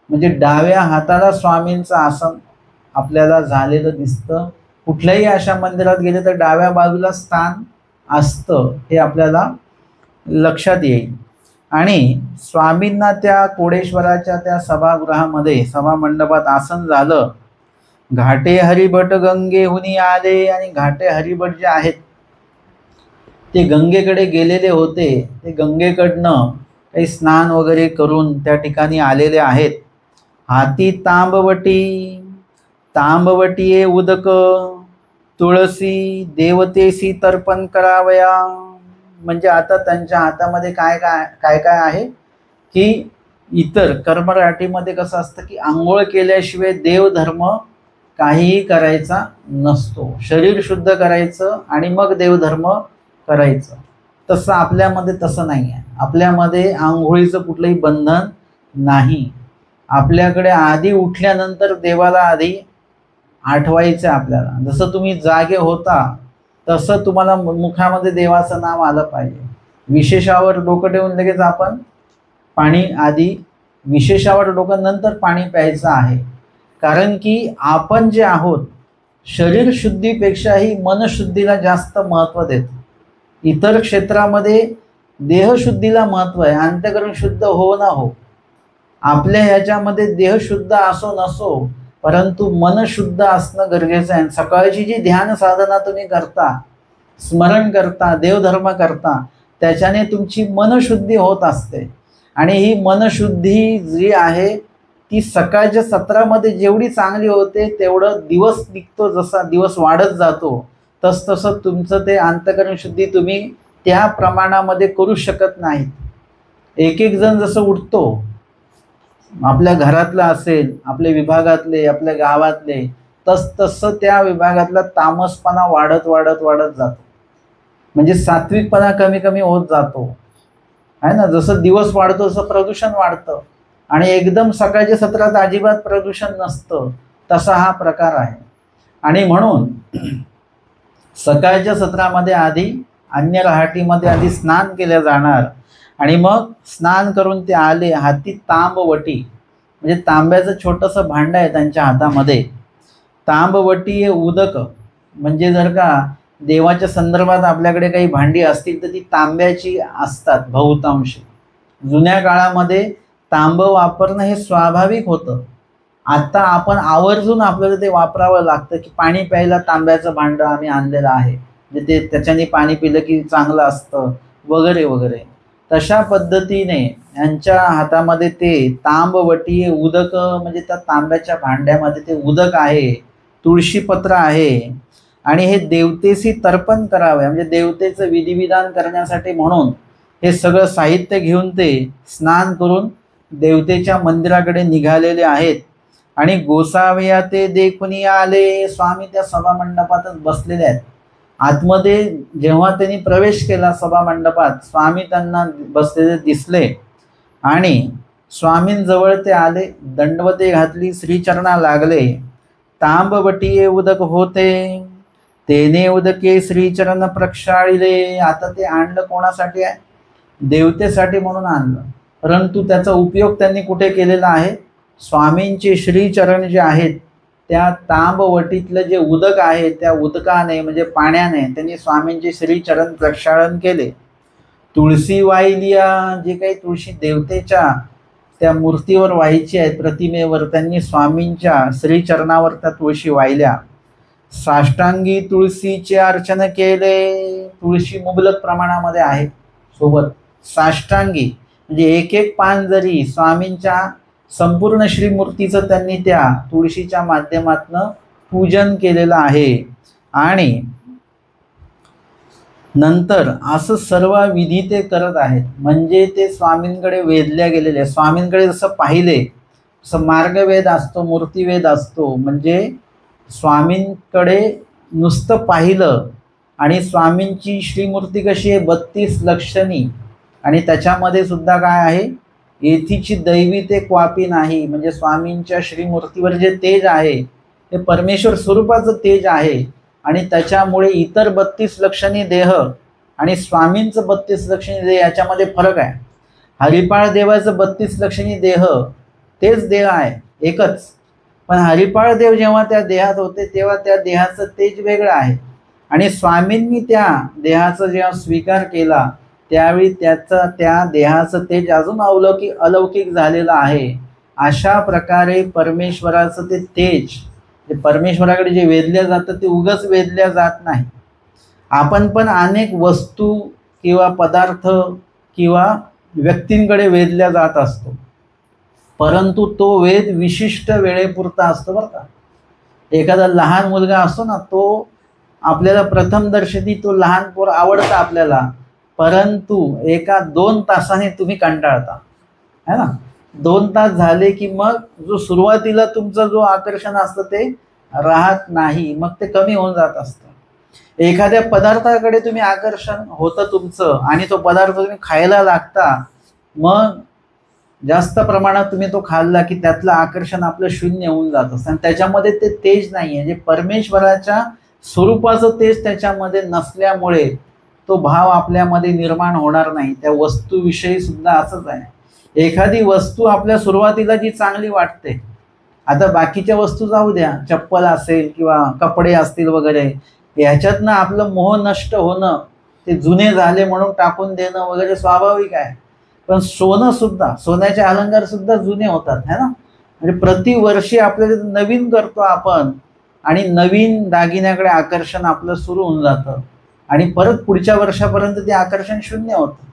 Speaker 1: म्हणजे डाव्या हाताला स्वामींचं आसन आपल्याला झालेलं दिसतं. कुठल्याही अशा मंदिरात गेले तर डाव्या बाजूला स्थान असतं हे आपल्याला लक्षात येईल. आणि स्वामींना त्या कोडेश्वराच्या त्या सभागृहामध्ये सभा मंडपात आसन झालं. घाटे हरिभट गंगेहुनी आले आणि घाटे हरिभट जे आहेत ते गंगेकडे गेलेले होते. ते गंगेकडनं काही स्नान वगैरे करून त्या ठिकाणी आलेले आहेत. हाती तांबवटी तांबवटीये उदक तुळसी देवतेसी तर्पण करावया. म्हणजे आता त्यांच्या हातामध्ये काय काय काय काय आहे की इतर कर्मराटीमध्ये कसं असतं की आंघोळ केल्याशिवाय देवधर्म काहीही करायचा नसतो. शरीर शुद्ध करायचं आणि मग देवधर्म करायचं. तसं आपल्यामध्ये तसं नाही आहे. आपल्यामध्ये आंघोळीचं कुठलंही बंधन नाही. आपल्याकडे आधी उठल्यानंतर देवाला आधी आठवायचं आपल्याला. जसं तुम्ही जागे होता तसं तुम्हाला मुखामध्ये देवाचं नाव आलं पाहिजे. विशेषावर डोकं ठेवून लगेच आपण पाणी आधी विशेषावर डोकं नंतर पाणी प्यायचं आहे. कारण की आपण जे आहोत शरीर शुद्धीपेक्षाही मनशुद्धीला जास्त महत्त्व देतो. इतर क्षेत्रामध्ये देहशुद्धीला महत्त्व आहे. अंतःकरण शुद्ध हो ना हो. आपल्या ह्याच्यामध्ये देह शुद्ध असो नसो परंतु मन शुद्ध असणं गरजेचं आहे. सकाळची जी ध्यान साधना तुम्ही करता स्मरण करता देवधर्म करता त्याच्याने तुमची मनशुद्धी होत असते. आणि ही मनशुद्धी जी आहे ती सकाळच्या सत्रामध्ये जेवढी चांगली होते तेवढं दिवस निघतो. जसा दिवस वाढत जातो तसतसं तुमचं ते अंतःकरण शुद्धी तुम्ही त्या प्रमाणामध्ये करू शकत नाहीत. एक एक जण जसं उठतो आपल्या घरातला असेल आपल्या विभागातले आपल्या गावातले तसतसं त्या विभागातला तामसपणा वाढत वाढत वाढत जातो. म्हणजे सात्विकपणा कमी कमी होत जातो आहे ना. जसं दिवस वाढतो तसं प्रदूषण वाढतं. आणि एकदम सकाळच्या सत्रात अजिबात प्रदूषण नसतं तसा हा प्रकार आहे. आणि म्हणून सकाळच्या सत्रामध्ये आधी अन्य रहाटीमध्ये आधी स्नान केले जाणार. आणि मग स्नान करून ते आले. हाती तांबवटी म्हणजे तांब्याचं छोटंसं भांडं आहे त्यांच्या हातामध्ये. तांबवटी हे उदक म्हणजे जर का देवाच्या संदर्भात आपल्याकडे काही भांडी असतील तर ती तांब्याची असतात बहुतांशी. जुन्या काळामध्ये तांब वापरणं हे स्वाभाविक होतं. आता आपण आवर्जून आपल्याला ते वापरावं लागतं की पाणी प्यायला तांब्याचं भांडं आम्ही आणलेलं आहे म्हणजे ते त्याच्याने पाणी पिलं की चांगलं असतं वगैरे वगैरे. तशा पद्धतीने यांच्या हातामध्ये ते तांबवटी उदक म्हणजे त्या तांब्याच्या भांड्यामध्ये ते उदक आहे. तुळशीपत्र आहे. आणि हे देवतेशी तर्पण करावे म्हणजे देवतेचं विधिविधान करण्यासाठी म्हणून हे सगळं साहित्य घेऊन ते स्नान करून देवतेच्या मंदिराकडे निघालेले आहेत. आणि गोसाव्या ते देखुनी आले. स्वामी त्या सभामंडपातच बसलेले आहेत. आतमध्ये जेव्हा त्यांनी प्रवेश केला सभामंडपात स्वामी त्यांना बसलेले दिसले आणि स्वामींजवळ ते आले. दंडवते घातली श्रीचरणा लागले. तांबवटीये उदक होते तेने उदके श्रीचरण प्रक्षाळिले. आता ते आणलं कोणासाठी आहे? देवतेसाठी म्हणून आणलं. परंतु त्याचा उपयोग त्यांनी कुठे केलेला आहे? स्वामींचे श्रीचरण जे आहेत त्या तांबवटीतलं जे उदक आहे त्या उदकाने म्हणजे पाण्याने त्यांनी स्वामींचे श्रीचरण प्रक्षाळन केले. तुळशी वाहिलिया जे काही तुळशी देवतेच्या त्या मूर्तीवर व्हायची आहेत प्रतिमेवर त्यांनी स्वामींच्या श्रीचरणावर त्या तुळशी वाहिल्या. साष्टांगी तुळशीचे अर्चन केले. तुळशी मुबलक प्रमाणामध्ये आहे सोबत. साष्टांगी म्हणजे एक एक पान जरी स्वामींच्या संपूर्ण श्रीमूर्तीचं त्यांनी त्या तुळशीच्या माध्यमातनं पूजन केलेलं आहे. आणि नंतर असं सर्व विधी ते करत आहेत. म्हणजे ते स्वामींकडे वेधल्या गेलेले. स्वामींकडे जसं पाहिले तसं मार्गवेद असतो मूर्तिवेद असतो. म्हणजे स्वामींकडे नुसतं पाहिलं आणि स्वामींची श्रीमूर्ती कशी आहे 32 लक्षणी आणि त्याच्यामध्ये सुद्धा काय आहे येथीची दैवी ते क्वापी नाही. म्हणजे स्वामींच्या श्रीमूर्तीवर जे तेज आहे हे परमेश्वर स्वरूपाचं तेज आहे आणि त्याच्यामुळे इतर 32 लक्षणी देह आणि स्वामींचं 32 लक्षणी देह याच्यामध्ये फरक आहे. हरिपाळ देवाचं 32 लक्षणी देह तेच देह आहे एकच, पण हरिपाळ देव जेव्हा त्या देहात होते तेव्हा त्या देहाचं तेज वेगळं आहे आणि स्वामींनी त्या देहाचा जेव्हा स्वीकार केला त्यावेळी त्या देहाचं तेज अजून अलौकिक झालेलं आहे. अशा प्रकारे परमेश्वराचं ते तेज परमेश्वराकडे जे वेधल्या जातं ते उगाच वेधल्या जात नाही. आपण पण अनेक वस्तू किंवा पदार्थ किंवा व्यक्तींकडे वेधल्या जात असतो, परंतु तो वेध विशिष्ट वेळेपुरता असतो बरं का. एखादा लहान मुलगा असतो ना, तो आपल्याला प्रथमदर्शनी तो लहान पोर आवडतं आपल्याला, परंतु 1-2 तासाने तुम्ही कंटाळता है ना. 2 तास झाले की मग जो सुरुवातीला तुमचं जो आकर्षण असतं ते राहत नाही, मग ते कमी होऊन जात असतं. एखाद्या पदार्थाकडे तुम्ही आकर्षण होतं तुमचं आणि तो पदार्थ तुम्ही खायला लागता, मग जास्त प्रमाणात तुम्ही तो खाल्ला की त्यातलं आकर्षण आपलं शून्य होऊन जात असतं आणि त्याच्यामध्ये ते तेज नाही आहे, जे परमेश्वराच्या स्वरूपाचं तेज त्याच्यामध्ये नसल्यामुळे तो भाव आपल्यामध्ये निर्माण होणार नाही. त्या वस्तूविषयी सुद्धा असंच आहे. एखादी वस्तू आपल्या सुरुवातीला जी चांगली वाटते, आता बाकीच्या वस्तू जाऊ द्या, चप्पल असेल किंवा कपडे असतील वगैरे, ह्याच्यातनं आपलं मोह नष्ट होणं, ते जुने झाले म्हणून टाकून देणं वगैरे स्वाभाविक आहे. पण सोनं सुद्धा, सोन्याचे अलंकार सुद्धा जुने होतात है ना. म्हणजे प्रतिवर्षी आपल्याला नवीन करतो आपण आणि नवीन दागिन्याकडे आकर्षण आपलं सुरू होऊन जातं आणि परत पुढच्या वर्षापर्यंत ते आकर्षण शून्य होतं,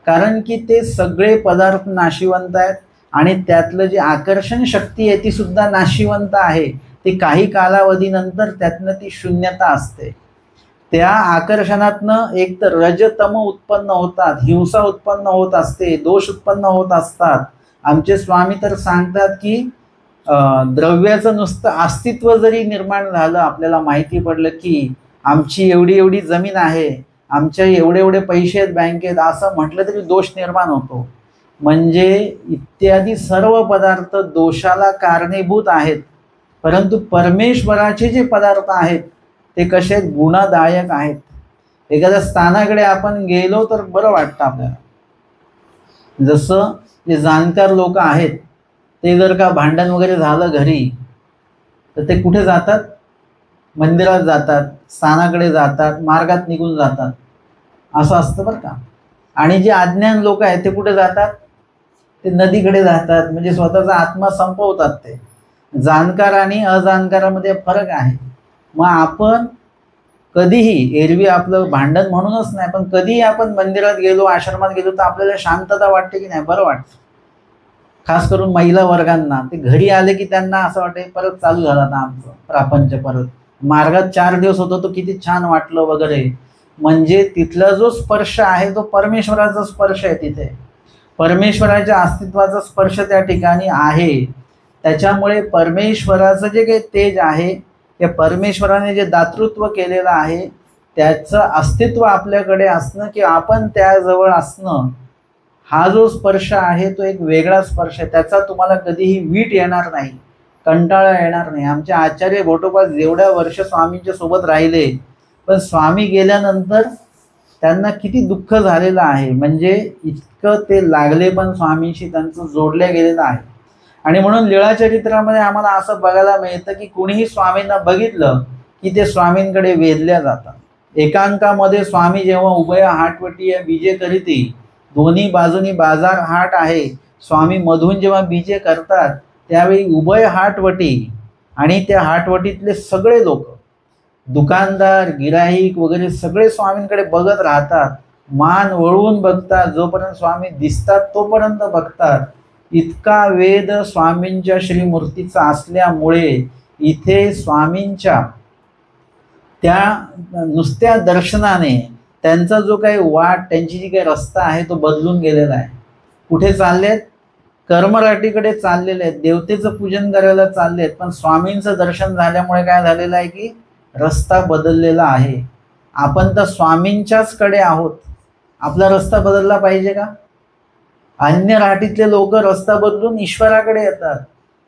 Speaker 1: कारण की ते सगळे पदार्थ नाशिवंत आहेत आणि त्यातलं जे आकर्षण शक्ती आहे ती सुद्धा नाशिवंत आहे. ते काही कालावधीनंतर त्यातनं ती शून्यता असते. त्या आकर्षणातनं एक तर रजतम उत्पन्न होतात, हिंसा उत्पन्न होत असते, दोष उत्पन्न होत असतात. आमचे स्वामी तर सांगतात की द्रव्याचं नुसतं अस्तित्व जरी निर्माण झालं, आपल्याला माहिती पडलं की आमची एवढी एवढी जमीन आहे, आमच्या एवढे एवढे पैसे आहेत बँकेत, असं म्हटलं तरी दोष निर्माण होतो. म्हणजे इत्यादी सर्व पदार्थ दोषाला कारणीभूत आहेत, परंतु परमेश्वराचे जे पदार्थ आहेत ते कसे गुणदायक आहेत. एखाद्या स्थानाकडे आपण गेलो तर बरं वाटतं आपल्याला. जसं जे जाणकार लोक आहेत ते जर का भांडण वगैरे झालं घरी, तर ते कुठे जातात? मंदिरात जातात, स्थानाकडे जातात, मार्गात निघून जातात, असं असतं बरं का. आणि जे अज्ञान लोक आहेत ते कुठे जातात? ते नदीकडे जातात, म्हणजे स्वतःचा आत्मा संपवतात. ते जाणकार आणि अजाणकारामध्ये फरक आहे. मग आपण कधीही, एरवी आपलं भांडण म्हणूनच नाही, पण कधीही आपण मंदिरात गेलो, आश्रमात गेलो तर आपल्याला शांतता वाटते की नाही? बरं वाटतं. खास करून महिला वर्गांना ते घरी आले की त्यांना असं वाटते परत चालू झाला ना आमचं प्रापंच, परत मार्गात 4 दिवस होतो तो किती छान वाटलं वगैरे. म्हणजे तिथला जो स्पर्श आहे तो परमेश्वराचा स्पर्श आहे. तिथे परमेश्वराच्या अस्तित्वाचा स्पर्श त्या ठिकाणी आहे. त्याच्यामुळे परमेश्वराचं जे काही तेज आहे, त्या परमेश्वराने जे दातृत्व केलेलं आहे त्याचं अस्तित्व आपल्याकडे असणं किंवा आपण त्याजवळ असणं, हा जो स्पर्श आहे तो एक वेगळा स्पर्श आहे. त्याचा तुम्हाला कधीही वीट येणार नाही, कंटाळा येणार नाही. आमचे आचार्य घोटोबा जेवढ्या वर्ष स्वामींच्या सोबत राहिले, पण स्वामी गेल्यानंतर त्यांना किती दुःख झालेलं आहे, म्हणजे इतकं ते लागले पण स्वामींशी त्यांचं जोडल्या गेलेलं आहे. आणि म्हणून लीळाचरित्रामध्ये आम्हाला असं बघायला मिळतं की कुणीही स्वामींना बघितलं की ते स्वामींकडे वेधल्या जातात. एकांकामध्ये स्वामी जेव्हा उभय हाटवटी बीजे करीती, दोन्ही बाजूनी बाजार हाट आहे, स्वामी मधून जेव्हा बीजे करतात त्यावेळी उभय हाटवटी आणि त्या हाटवटीतले सगळे लोक, दुकानदार, गिराईक वगैरे सगळे स्वामींकडे बघत राहतात, मान वळवून बघतात, जोपर्यंत स्वामी दिसतात तोपर्यंत बघतात. इतका वेद स्वामींच्या श्रीमूर्तीचा असल्यामुळे इथे स्वामींच्या त्या नुसत्या दर्शनाने त्यांचा जो काही वाट, त्यांची जी काही रस्ता आहे तो बदलून गेलेला आहे. कुठे चाललेत? कर्मराटीकडे चाललेले आहेत, देवतेचं पूजन करायला चालले आहेत, पण स्वामींचं दर्शन झाल्यामुळे काय झालेलं आहे की रस्ता बदललेला आहे. आपण तर स्वामींच्याच कडे आहोत, आपला रस्ता बदलला पाहिजे का? अन्य राटीतले लोक रस्ता बदलून ईश्वराकडे येतात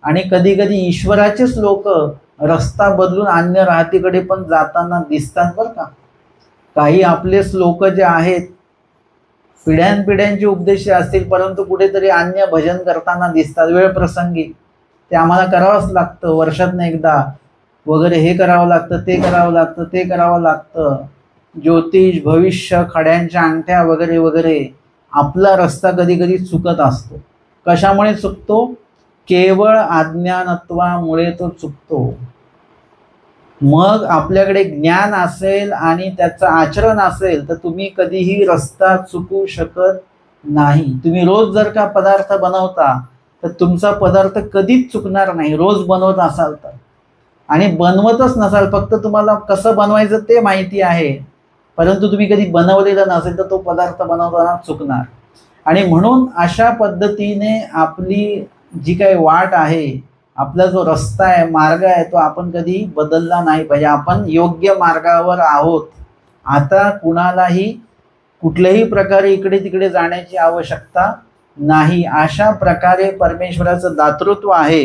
Speaker 1: आणि कधी कधी ईश्वराचेच लोक रस्ता बदलून अन्य राहतीकडे पण जाताना दिसतात बरं का. काही आपलेच लोक जे आहेत पिढ्यानपिढ्यांचे उपदेश असतील, परंतु कुठेतरी अन्य भजन करताना दिसतात वेळ प्रसंगी. ते आम्हाला करावंच लागतं, वर्षातून एकदा वगैरे हे करावं लागतं, ते करावं लागतं, ते करावं लागतं. ज्योतिष भविष्य खड्यांच्या अंगठ्या वगैरे वगैरे. आपला रस्ता कधी कधी चुकत असतो. कशामुळे चुकतो? केवळ अज्ञानत्वामुळे तो चुकतो. मग आपल्याकडे ज्ञान असेल आणि त्याचं आचरण असेल तर तुम्ही कधीही रस्ता चुकू शकत नाही. तुम्ही रोज जर का पदार्थ बनवता तर तुमचा पदार्थ कधीच चुकणार नाही, रोज बनवत असाल तर. आणि बनवतच नसाल, फक्त तुम्हाला कसं बनवायचं ते माहिती आहे, परंतु तुम्ही कधी बनवलेलं नसेल तर तो पदार्थ बनवताना चुकणार. आणि म्हणून अशा पद्धतीने आपली जी काही वाट आहे, आपला जो रस्ता आहे, मार्ग आहे, तो आपण कधी बदलला नाही पाहिजे. आपण योग्य मार्गावर आहोत. आता कुणालाही कुठल्याही प्रकारे इकडे तिकडे जाण्याची आवश्यकता नाही. अशा प्रकारे परमेश्वराचं दातृत्व आहे,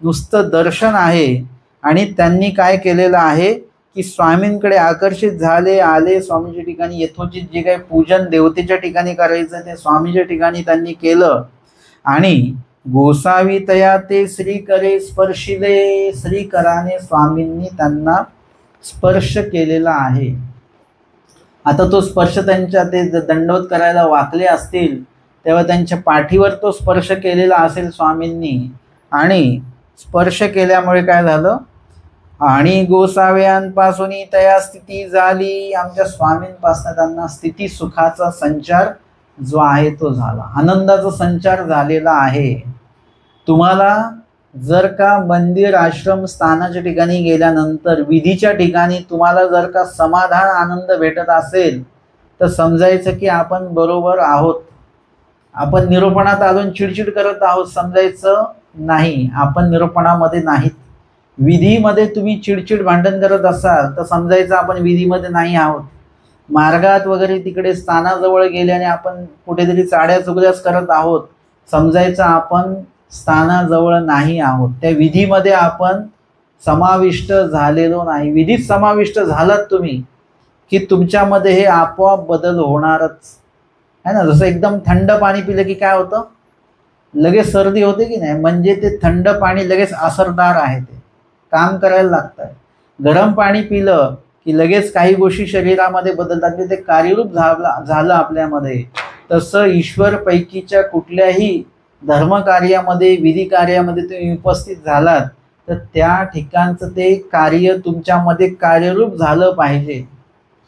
Speaker 1: नुसतं दर्शन आहे. आणि त्यांनी काय केलेलं आहे की स्वामींकडे आकर्षित झाले, आले स्वामीच्या ठिकाणी. यथोचित जे काही पूजन देवतेच्या ठिकाणी करायचं ते स्वामीच्या ठिकाणी त्यांनी केलं. आणि गोसावी तया ते श्री करे स्पर्शिले, श्री कराने स्वामींनी त्यांना स्पर्श केलेला आहे. आता तो स्पर्श त्यांच्या ते दंडवत करायला वाकले असतील तेव्हा त्यांच्या पाठीवर तो स्पर्श केलेला असेल स्वामींनी. आणि स्पर्श केल्यामुळे काय झालं? आणि गोसाव्यांपासून तया स्थिती झाली. आमच्या स्वामींपासून त्यांना स्थिती सुखाचा संचार जो आहे तो झाला, आनंदाचा संचार झालेला आहे. तुम्हाला जर का मंदिर आश्रम स्थानाच्या ठिकाणी गेल्यानंतर विधीच्या ठिकाणी तुम्हाला जर का समाधान आनंद भेटत असेल तर समजायचं की आपण बरोबर आहोत. आपण निरूपणात अजून चिडचिड करत आहोत समजायचं नाही, आपण निरूपणामध्ये नाहीत. विधीमध्ये तुम्ही चिडचिड भांडण करत असाल तर समजायचं आपण विधीमध्ये नाही आहोत. मार्गात वगैरे तिकडे स्थानाजवळ गेल्याने आपण कुठेतरी चाड्या चुगल्यास करत आहोत, समजायचं आपण स्थानाजवळ नाही आहोत. त्या विधीमध्ये आपण समाविष्ट झालेलो नाही. विधीत समाविष्ट झालात तुम्ही की तुमच्यामध्ये हे आपोआप बदल होणारच आहे ना. जसं एकदम थंड पाणी पिलं की काय होतं? लगेच सर्दी होते की नाही. म्हणजे ते थंड पाणी लगेच असरदार आहे, ते काम करायला लागतं. गरम पाणी पिलं की लगेच काही गोष्टी शरीरामध्ये बदलतात, म्हणजे ते कार्यरूप झालं आपल्यामध्ये. तसं ईश्वरपैकीच्या कुठल्याही धर्मकार्यामध्ये विधी कार्यामध्ये तुम्ही उपस्थित झालात तर त्या ठिकाणचं ते कार्य तुमच्यामध्ये कार्यरूप झालं पाहिजे.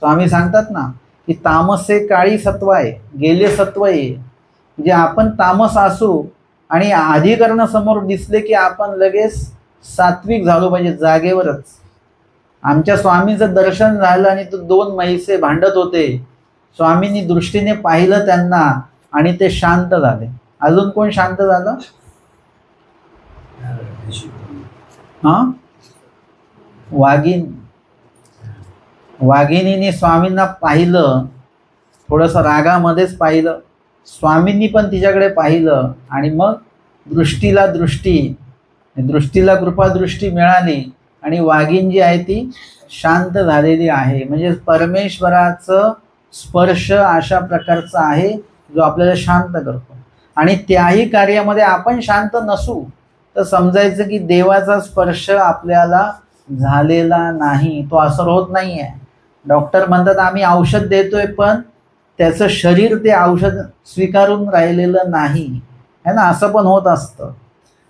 Speaker 1: स्वामी सांगतात ना की तामसे काळी सत्व आहे, गेले सत्व आहे. म्हणजे आपण तामस असू आणि अधिकरण समोर दिसले की आपण लगेच सात्विक झालो पाहिजे जागेवरच. आमच्या स्वामींचं दर्शन झालं आणि तो 2 म्हैसे भांडत होते. स्वामींनी दृष्टीने पाहिलं त्यांना आणि ते शांत झाले. अजून कोण शांत झालं? वाघिणीने स्वामींना पाहिलं, थोडंसं रागामध्येच पाहिलं. स्वामींनी पण तिच्याकडे पाहिलं आणि मग दृष्टीला कृपादृष्टी मिळाली आणि वाघीण जी आहे ती शांत झालेली आहे. म्हणजे परमेश्वराचं स्पर्श अशा प्रकारचा आहे जो आपल्याला शांत करतो. आणि त्याही कार्यामध्ये आपण शांत नसू तर समजायचं की देवाचा स्पर्श आपल्याला झालेला नाही, तो असर होत नाही आहे. डॉक्टर म्हणतात आम्ही औषध देतोय पण त्याचं शरीर ते औषध स्वीकारून राहिलेलं नाही है ना, असं पण होत असतं.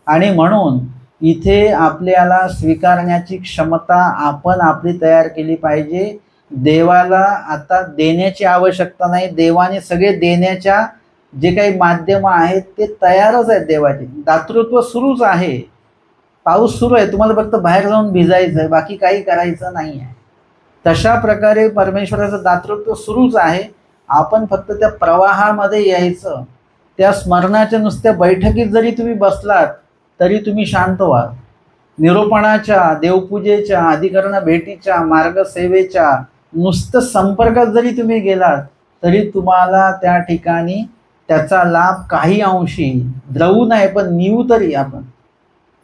Speaker 1: आणि म्हणून इथे आपल्याला स्वीकारण्याची क्षमता आपण आपली तयार केली पाहिजे. देवाला आता देण्याची आवश्यकता नाही, देवाने सगळे देण्याच्या जे काही माध्यम आहेत ते तयारच आहेत. देवाचे दातृत्व सुरूच आहे. पाऊस सुरू आहे, तुम्हाला फक्त बाहेर जाऊन भिजायचं आहे, बाकी काही करायचं नाही आहे. तशा प्रकारे परमेश्वराचं दातृत्व सुरूच आहे. आपण फक्त त्या प्रवाहामध्ये यायचं. त्या स्मरणाच्या नुसत्या बैठकीत जरी तुम्ही बसलात तरी तुम्ही शांत व्हा. निरूपणाच्या, देवपूजेच्या, अधिकरण भेटीच्या, मार्गसेवेच्या नुसतं संपर्कात जरी तुम्ही गेलात तरी तुम्हाला त्या ठिकाणी त्याचा लाभ काही अंशी द्रवू नाही पण निवू तरी आपण.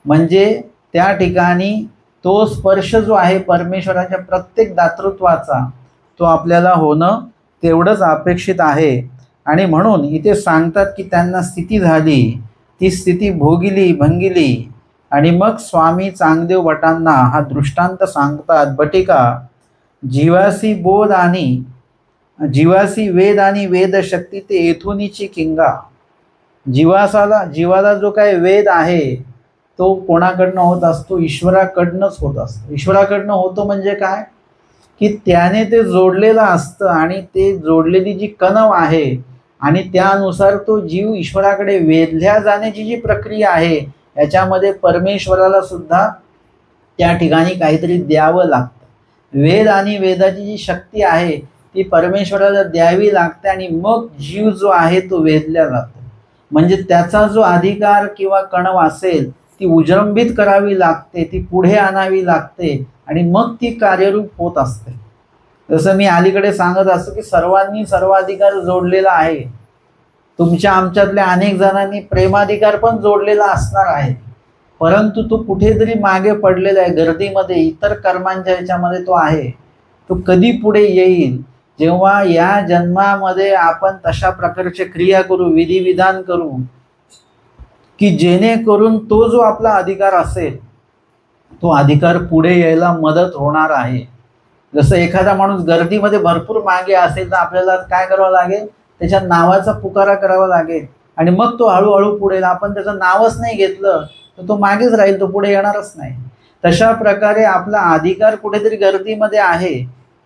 Speaker 1: म्हणजे त्या ठिकाणी तो स्पर्श जो आहे परमेश्वराच्या प्रत्येक दातृत्वाचा तो आपल्याला होणं तेवढंच अपेक्षित आहे। आणि म्हणून इथे सांगतात की त्यांना स्थिती झाली, ती स्थिती भोगिली भंगिली, आणि मग स्वामी चांगदेव भटांना हा दृष्टांत सांगतात। बटिका जीवासी बोध आणि जीवासी वेद आणि वेदशक्ती ते येथुनीची किंगा। जीवाला जो काही वेद आहे तो कोणाकडनं होत असतो? ईश्वराकडनंच होत असतो। ईश्वराकडनं होतो म्हणजे काय की त्याने ते जोडलेलं असतं, आणि ते जोडलेली जी कणव आहे आणि त्यानुसार तो जीव ईश्वराकडे वेधल्या जाण्याची जी प्रक्रिया आहे याच्यामध्ये परमेश्वराला सुद्धा त्या ठिकाणी काहीतरी द्यावं लागतं। वेद आणि वेदाची जी शक्ती आहे ती परमेश्वराला द्यावी लागते, आणि मग जीव जो आहे तो वेधल्या जातो। म्हणजे त्याचा जो अधिकार किंवा कणव असेल ती उजळंबित करावी लागते, ती पुढे आणावी लागते, आणि मग ती कार्यरूप होत असते। जसं मी अलीकडे सांगत असतो की सर्वांनी सर्वाधिकार जोडलेला आहे। तुमच्या आमच्यातल्या अनेक जणांनी प्रेमाधिकार पण जोडलेला असणार आहे, परंतु तो कुठेतरी मागे पडलेला आहे गर्दीमध्ये, इतर कर्मांच्या ह्याच्यामध्ये तो आहे। तो कधी पुढे येईल? जेव्हा या जन्मामध्ये आपण तशा प्रकारचे क्रिया करू, विधिविधान करू की जेणेकरून तो जो आपला अधिकार असेल तो अधिकार पुढे यायला मदत होणार आहे। जसं एखादा माणूस गर्दीमध्ये भरपूर मागे असेल तर आपल्याला काय करावं लागेल? त्याच्या नावाचा पुकारा करावा लागेल, आणि मग तो हळूहळू पुढे येईल। आपण त्याचं नावच नाही घेतलं तर तो मागेच राहील, तो पुढे येणारच नाही। तशा प्रकारे आपला अधिकार कुठेतरी गर्दीमध्ये आहे,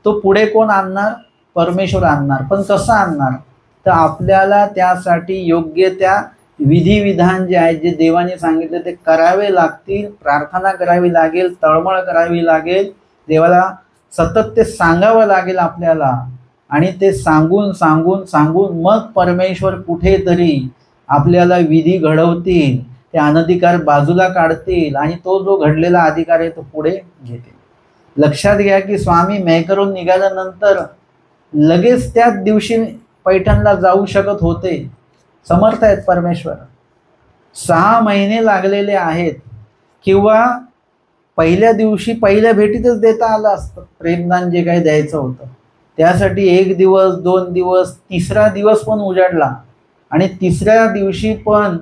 Speaker 1: तो पुढे कोण आणणार? परमेश्वर आणणार। पण कसं आणणार? तर आपल्याला त्यासाठी योग्य त्या विधिविधान जे आहेत, जे देवाने सांगितले ते करावे लागतील, प्रार्थना करावी लागेल, तळमळ करावी लागेल, देवाला सतत ते सांगावं लागेल आपल्याला, आणि ते सांगून सांगून सांगून मग परमेश्वर कुठेतरी आपल्याला विधी घडवतील, ते अनधिकार बाजूला काढतील, आणि तो जो घडलेला अधिकार आहे तो पुढे घेतील। लक्षात घ्या की स्वामी मेहकरून निघाल्यानंतर लगेच त्याच दिवशी पैठणला जाऊ शकत होते, समर्थ आहेत परमेश्वर। 6 महिने लागलेले आहेत, किंवा पहिल्या दिवशी पहिल्या भेटीतच देता आलं असतं प्रेमदान जे काही द्यायचं होतं। त्यासाठी 1 दिवस 2 दिवस 3रा दिवस पण उजाडला, आणि 3ऱ्या दिवशी पण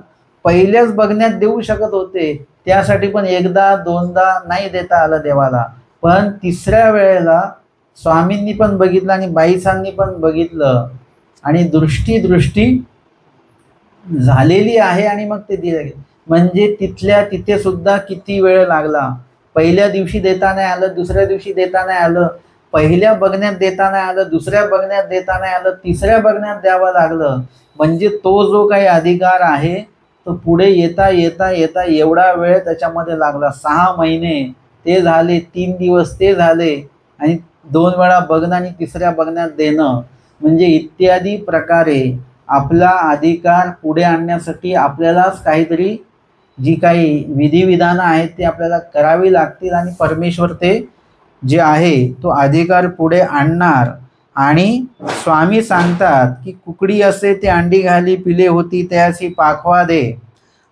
Speaker 1: पहिल्याच बघण्यात देऊ शकत होते, त्यासाठी पण 1दा 2दा नाही देता आलं देवाला। पण 3ऱ्या वेळेला स्वामींनी पण बघितलं आणि बाईसांनी पण बघितलं, आणि दृष्टी झालेली आहे, आणि मग ते दिले गेले। म्हणजे तिथल्या तिथे सुद्धा किती वेळ लागला। पहिल्या दिवशी देता नाही आलं, दुसऱ्या दिवशी देता नाही आलं, पहिल्या बघण्यात देता नाही आलं, दुसऱ्या बघण्यात देता नाही आलं, 3ऱ्या बघण्यात द्यावं लागलं। म्हणजे तो जो काही अधिकार आहे तो पुढे येता येता येता एवढा वेळ त्याच्यामध्ये लागला। 6 महिने ते झाले, 3 दिवस ते झाले, आणि 2 वेळा बघणं आणि 3ऱ्या बघण्यात देणं, म्हणजे इत्यादी प्रकारे आपला अधिकार पुढे आणण्यासाठी आपल्यालाच काहीतरी जी काही विधिविधानं आहेत ती आपल्याला करावी लागतील, आणि परमेश्वर ते जे आहे तो अधिकार पुढे आणणार। आणि स्वामी सांगतात की कुकडी असे ते अंडी घाली पिले होती तयासी पाखवा दे,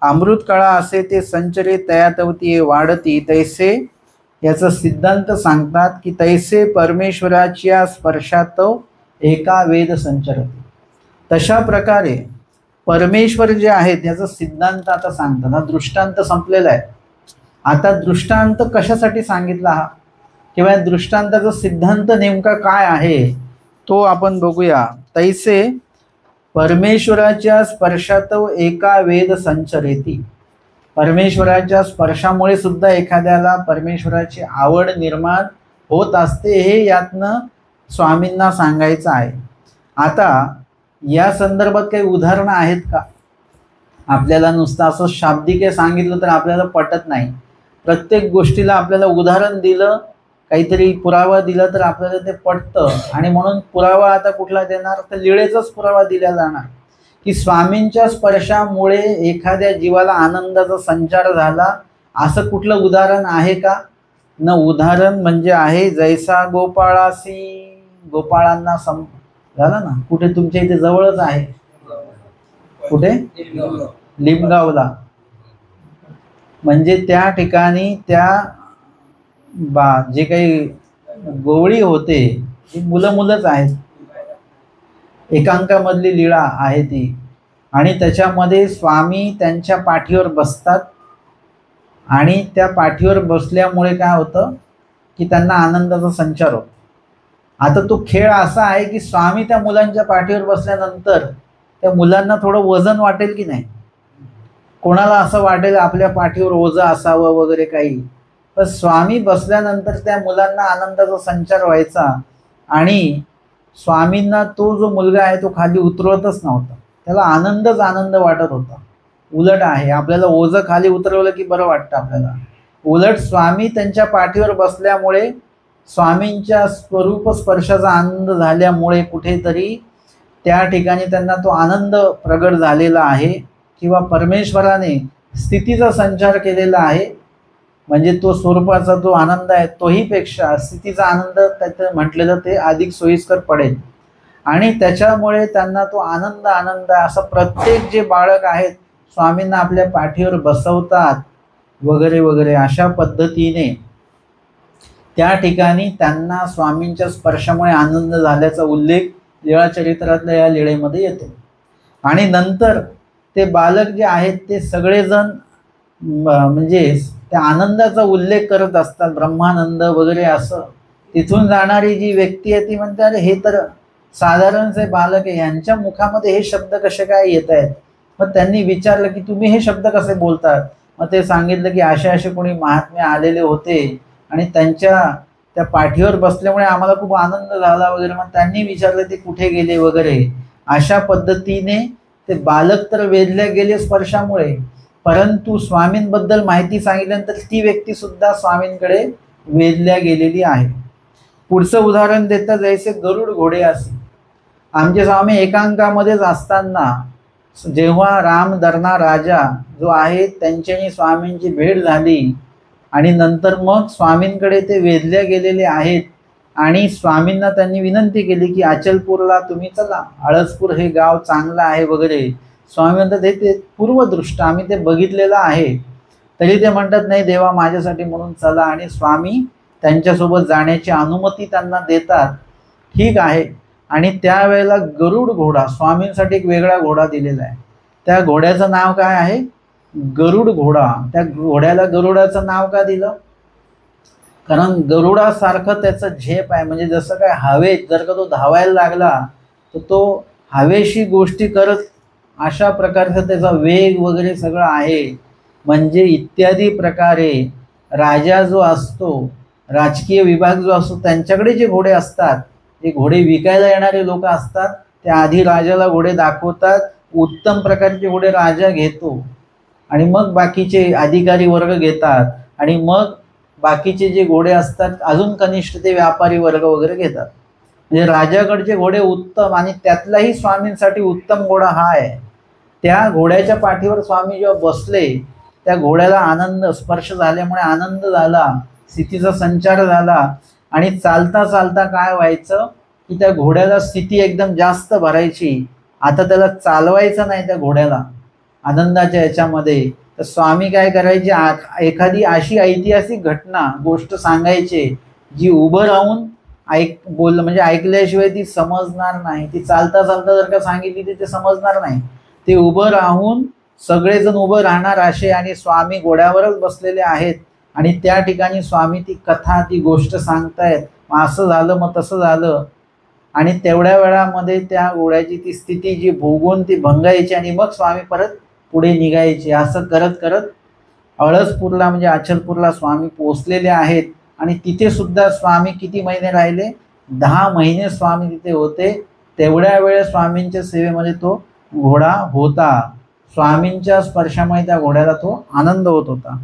Speaker 1: अमृत कळा असे ते संचरे तयातवती वाढती तैसे। याचा सिद्धांत सांगतात की तैसे परमेश्वराच्या स्पर्शात एका वेद संचरते। तशा प्रकारे परमेश्वर जे आहेत याचा सिद्धांत आता सांगतात। हा दृष्टांत संपलेला आहे। आता दृष्टांत कशासाठी सांगितला हा, किंवा दृष्टांताचा सिद्धांत नेमका काय आहे तो आपण बघूया। तैसे परमेश्वराच्या स्पर्शात एका वेद संचरेती। परमेश्वराच्या स्पर्शामुळे सुद्धा एखाद्याला परमेश्वराची आवड निर्माण होत असते, हे यातनं स्वामींना सांगायचं आहे। आता या संदर्भात काही उदाहरणं आहेत का? आपल्याला नुसतं असं शाब्दिक सांगितलं तर आपल्याला पटत नाही। प्रत्येक गोष्टीला आपल्याला उदाहरण दिलं, काहीतरी पुरावा दिला तर आपल्याला ते पटतं, आणि म्हणून पुरावा आता कुठला देणार? तर लीळेचाच पुरावा दिला जाणार की स्वामींच्या स्पर्शामुळे एखाद्या जीवाला आनंदाचा संचार झाला, असं कुठलं उदाहरण आहे का? न उदाहरण म्हणजे आहे जैसा गोपाळासी, गोपाळांना झाला ना, कुठे तुमच्या इथे जवळच आहे, कुठे? लिमगावला। म्हणजे त्या ठिकाणी त्या जे काही गोवळी होते ती मुलंच आहेत, एकांकामधली लीळा आहे ती. आणि त्याच्यामध्ये स्वामी त्यांच्या पाठीवर बसतात आणि त्या पाठीवर बसल्यामुळे काय होतं की त्यांना आनंदाचा संचार होतो. आता तो खेळ असा आहे की स्वामी त्या मुलांच्या पाठीवर बसल्यानंतर त्या मुलांना थोडं वजन वाटेल की नाही? कोणाला असं वाटेल आपल्या पाठीवर ओझं असावं वगैरे काही, तर स्वामी बसल्यानंतर त्या मुलांना आनंदाचा संचार व्हायचा आणि स्वामींना तो जो मुलगा आहे तो खाली उतरवतच नव्हता, त्याला आनंदच आनंद वाटत होता. उलट आहे, आपल्याला ओझं खाली उतरवलं की बरं वाटतं आपल्याला, उलट स्वामी त्यांच्या पाठीवर बसल्यामुळे स्वामींच्या स्वरूप स्पर्शाचा आनंद झाल्यामुळे कुठेतरी त्या ठिकाणी त्यांना तो आनंद प्रगट झालेला आहे किंवा परमेश्वराने स्थितीचा संचार केलेला आहे. म्हणजे तो स्वरूपाचा जो आनंद आहे तोही पेक्षा स्थितीचा आनंद त्याचं म्हटलेलं ते अधिक सोयीस्कर पडेल. आणि त्याच्यामुळे त्यांना तो आनंद असं प्रत्येक जे बाळक आहेत स्वामींना आपल्या पाठीवर बसवतात वगैरे वगैरे, अशा पद्धतीने त्या ठिकाणी त्यांना स्वामींच्या स्पर्शामुळे आनंद झाल्याचा उल्लेख लीळाचरित्रातल्या या लीळेमध्ये येतो. आणि नंतर ते बालक जे आहेत ते सगळेजण म्हणजे त्या आनंदाचा उल्लेख करत असतात, ब्रह्मानंद वगैरे असं. तिथून जाणारी जी व्यक्ती आहे ती म्हणते, अरे हे तर साधारणचे बालक आहे, यांच्या मुखामध्ये हे शब्द कसे काय येत आहेत? मग त्यांनी विचारलं की तुम्ही हे शब्द कसे बोलतात? मग ते सांगितलं की असे कोणी महात्मे आलेले होते आणि त्यांच्या त्या पाठीवर बसल्यामुळे आम्हाला खूप आनंद झाला वगैरे. मग त्यांनी विचारलं ते कुठे गेले वगैरे. अशा पद्धतीने ते बालक तर वेधले गेले स्पर्शामुळे, परंतु स्वामींबद्दल माहिती सांगितल्यानंतर ती व्यक्ती सुद्धा स्वामींकडे वेधल्या गेलेली आहे. पुढचं उदाहरण देतात, जैसे गरुड घोडे असे. आमचे स्वामी एकांकामध्येच असताना जेव्हा रामधरणा राजा जो आहे त्यांच्यानी स्वामींची भेट झाली आणि नंतर मग स्वामींकडे ते वेधल्या गेलेले आहेत आणि स्वामींना त्यांनी विनंती केली की अचलपूरला तुम्ही चला, आळसपूर हे गाव चांगलं आहे वगैरे. स्वामी म्हणतात ते पूर्वदृष्ट आम्ही ते बघितलेलं आहे. तरी ते म्हणतात नाही देवा माझ्यासाठी म्हणून चला, आणि स्वामी त्यांच्यासोबत जाण्याची अनुमती त्यांना देतात. ठीक आहे. आणि त्यावेळेला गरुड घोडा, स्वामींसाठी एक वेगळा घोडा दिलेला आहे. त्या घोड्याचं नाव काय आहे? गरुड घोडा. त्या घोड्याला गरुडाचं नाव का दिलं? कारण गरुडासारखं त्याचं झेप आहे. म्हणजे जसं काय हवेत जर का तो धावायला लागला तर तो हवेशी गोष्टी करत अशा प्रकारचा त्याचा वेग वगैरे सगळं आहे. म्हणजे इत्यादी प्रकारे राजा जो असतो, राजकीय विभाग जो असतो, त्यांच्याकडे जे घोडे असतात, जे घोडे विकायला येणारे लोक असतात, ते आधी राजाला घोडे दाखवतात. उत्तम प्रकारचे घोडे राजा घेतो आणि मग बाकीचे अधिकारी वर्ग घेतात आणि मग बाकीचे जे घोडे असतात अजून कनिष्ठ ते व्यापारी वर्ग वगैरे घेतात. म्हणजे राजाकडचे घोडे उत्तम, आणि त्यातलाही स्वामींसाठी उत्तम घोडा हा आहे. त्या घोड्याच्या पाठीवर स्वामी जेव्हा बसले, त्या घोड्याला आनंद स्पर्श झाल्यामुळे आनंद झाला, स्थितीचा संचार झाला. आणि चालता चालता काय व्हायचं की त्या घोड्याला स्थिती एकदम जास्त भरायची. आता त्याला चालवायचं नाही त्या घोड्याला आनंदाच्या याच्यामध्ये. तर स्वामी काय करायचे, एखादी अशी ऐतिहासिक घटना गोष्ट सांगायचे जी उभं राहून म्हणजे ऐकल्याशिवाय ती समजणार नाही. ती चालता चालता जर का सांगितली तर ते समजणार नाही. ते उभं राहून सगळेजण उभं राहणार असे, आणि स्वामी घोड्यावरच बसलेले आहेत आणि त्या ठिकाणी स्वामी ती कथा ती गोष्ट सांगतायत. असं झालं मग तसं झालं, आणि तेवढ्या वेळामध्ये त्या घोड्याची ती स्थिती जी भोगून ती भंगायची आणि मग स्वामी परत पुढे निघायचे. असं करत करत अळसपूरला म्हणजे अचलपूरला स्वामी पोचलेले आहेत. आणि तिथे सुद्धा स्वामी किती महिने राहिले? 10 महिने स्वामी तिथे होते. तेवढ्या वेळ स्वामींच्या सेवेमध्ये तो घोडा होता. स्वामींच्या स्पर्शामुळे त्या घोड्याला तो आनंद होत होता.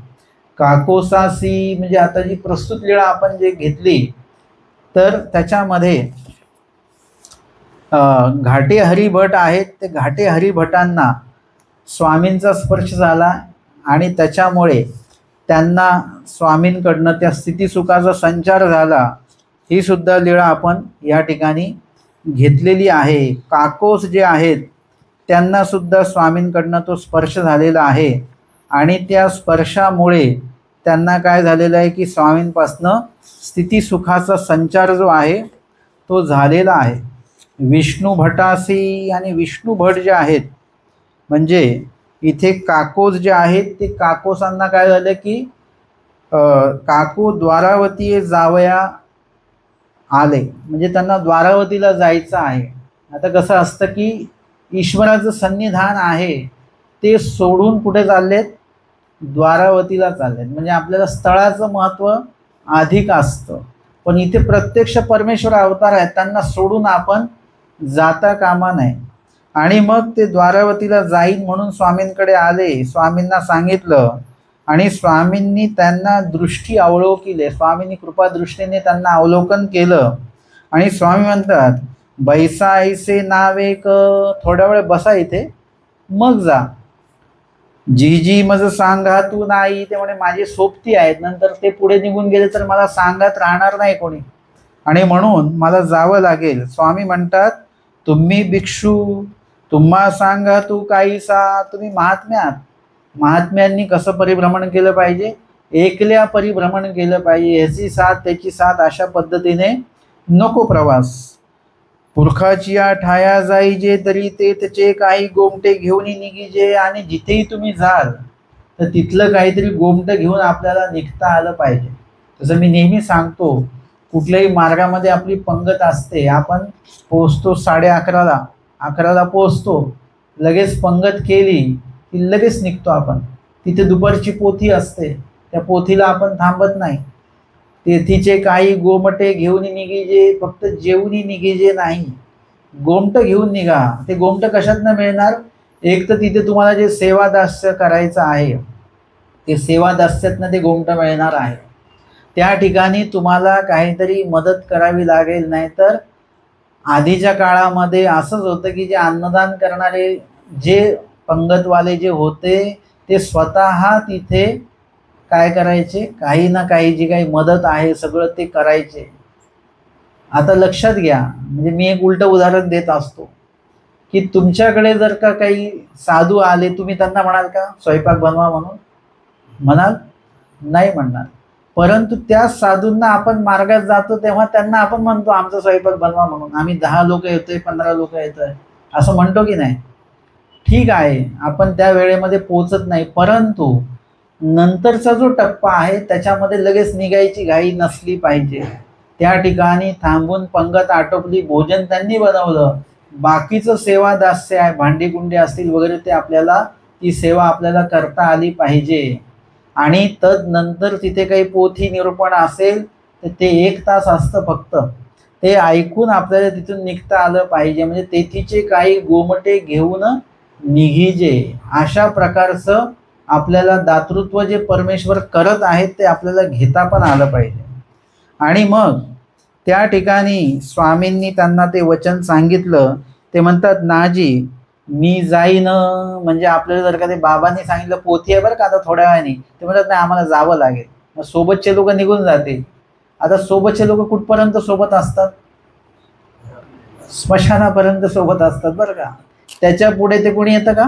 Speaker 1: काकोसासी म्हणजे आता जी प्रस्तुत लीळा आपण जे घेतली तर त्याच्यामध्ये घाटे हरिभट आहेत. ते घाटे हरिभटांना स्वामींचा स्पर्श झाला आणि त्याच्यामुळे त्यांना स्वामींकडनं त्या स्थितीसुखाचा संचार झाला. ही सुद्धा लीळा आपण या ठिकाणी घेतलेली आहे. काकोस जे आहेत त्यांना सुद्धा स्वामींकडनं तो स्पर्श झालेला आहे आणि त्या स्पर्शामुळे त्यांना काय झालेलं आहे की स्वामींपासनं स्थिती सुखाचा संचार जो आहे तो झालेला आहे. विष्णू भटासी आणि विष्णू भट जे आहेत, म्हणजे इथे काकोस जे आहेत ते काकोसांना काय झालं की काको द्वारावती जावया आले, म्हणजे त्यांना द्वारावतीला जायचं आहे. आता कसं असतं की ईश्वराचं सन्निधान आहे ते सोडून कुठे चाललेत, द्वारावतीला चाललेत. म्हणजे आपल्याला स्थळाचं महत्त्व अधिक असतं, पण इथे प्रत्यक्ष परमेश्वर अवतार आहेत, त्यांना सोडून आपण जाता कामा नये. आणि मग ते द्वारावतीला जाईन म्हणून स्वामींकडे आले, स्वामींना सांगितलं आणि स्वामींनी त्यांना दृष्टी अवलोकिले, स्वामींनी कृपादृष्टीने त्यांना अवलोकन केलं आणि स्वामी म्हणतात बैसा ऐसे नावे क, थोड्या वेळ बसा इथे मग जा. जी जी मज सांगा तू नाही, ते म्हणे माझे सोबती आहेत, नंतर ते पुढे निघून गेले तर मला सांगत राहणार नाही कोणी, आणि म्हणून मला जावं लागेल. स्वामी म्हणतात तुम्ही भिक्षू, तुम्हा सांगा तू काहीसा, तुम्ही महात्म्यात, महात्म्यांनी कसं परिभ्रमण केलं पाहिजे, एकल्या परिभ्रमण केलं पाहिजे, ह्याची साथ त्याची साथ अशा पद्धतीने नको प्रवास. पुरखाचिया ठाया जाईजे तरी ते त्याचे काही गोमटे घेऊन निघीजे, आणि जिथेही तुम्ही जाल तर तिथलं काहीतरी गोमटं घेऊन आपल्याला निघता आलं पाहिजे. तसं मी नेहमी सांगतो, कुठल्याही मार्गामध्ये आपली पंगत असते, आपण पोचतो 11:30, 11ला पोचतो, लगेच पंगत केली की लगेच निघतो आपण. तिथे दुपारची पोथी असते, त्या पोथीला आपण थांबत नाही. तेथीचे काही गोमटे घेऊन निघीजे, फक्त जेवणी निघीजे नाही, गोमटं घेऊन निघा. ते गोमटं कशातनं मिळणार, एक तर तिथे तुम्हाला जे सेवादास्य करायचं आहे ते सेवादास्यातनं ते गोमटं मिळणार आहे. त्या ठिकाणी तुम्हाला काहीतरी मदत करावी लागेल, नाहीतर आधीच्या काळामध्ये असंच होतं की जे अन्नदान करणारे जे पंगतवाले जे होते ते स्वतः तिथे काय करायचे, काही ना काही जी काही मदत आहे सगळं ते करायचे. आता लक्षात घ्या, म्हणजे मी एक उलटं उदाहरण देत असतो की तुमच्याकडे जर का काही साधू आले, तुम्ही त्यांना म्हणाल का स्वयंपाक बनवा म्हणून, म्हणाल नाही म्हणणार. परंतु त्या साधूंना आपण मार्गात जातो तेव्हा त्यांना आपण म्हणतो आमचा स्वयंपाक बनवा म्हणून, आम्ही 10 लोक येतोय 15 लोक येतोय असं म्हणतो की नाही. ठीक आहे, आपण त्या वेळेमध्ये पोचत नाही, परंतु नंतरचा जो टप्पा आहे त्याच्यामध्ये लगेच निघायची घाई नसली पाहिजे. त्या ठिकाणी थांबून पंगत आटोपली, भोजन त्यांनी बनवलं, बाकीचं सेवादास्य आहे, भांडी-कुंडी असतील वगैरे, ते आपल्याला ती सेवा आपल्याला करता आली पाहिजे. आणि तदनंतर तिथे काही पोथी निरूपण असेल तर ते 1 तास असतं फक्त, ते ऐकून आपल्याला तिथून निघता आलं पाहिजे. म्हणजे तेथीचे काही गोमटे घेऊन निघीजे, अशा प्रकारचं आपल्याला दातृत्व जे परमेश्वर करत आहेत ते आपल्याला घेता पण आलं पाहिजे. आणि मग त्या ठिकाणी स्वामींनी त्यांना ते वचन सांगितलं. ते म्हणतात नाजी मी जाईन, म्हणजे आपल्याला जर का ते बाबांनी सांगितलं पोथी आहे बरं का आता थोड्या वेळाने, ते म्हणतात नाही आम्हाला जावं लागेल, मग सोबतचे लोक निघून जातील. आता सोबतचे लोक कुठपर्यंत सोबत असतात, स्मशानापर्यंत सोबत असतात बरं का, त्याच्या पुढे ते कोणी येतं का,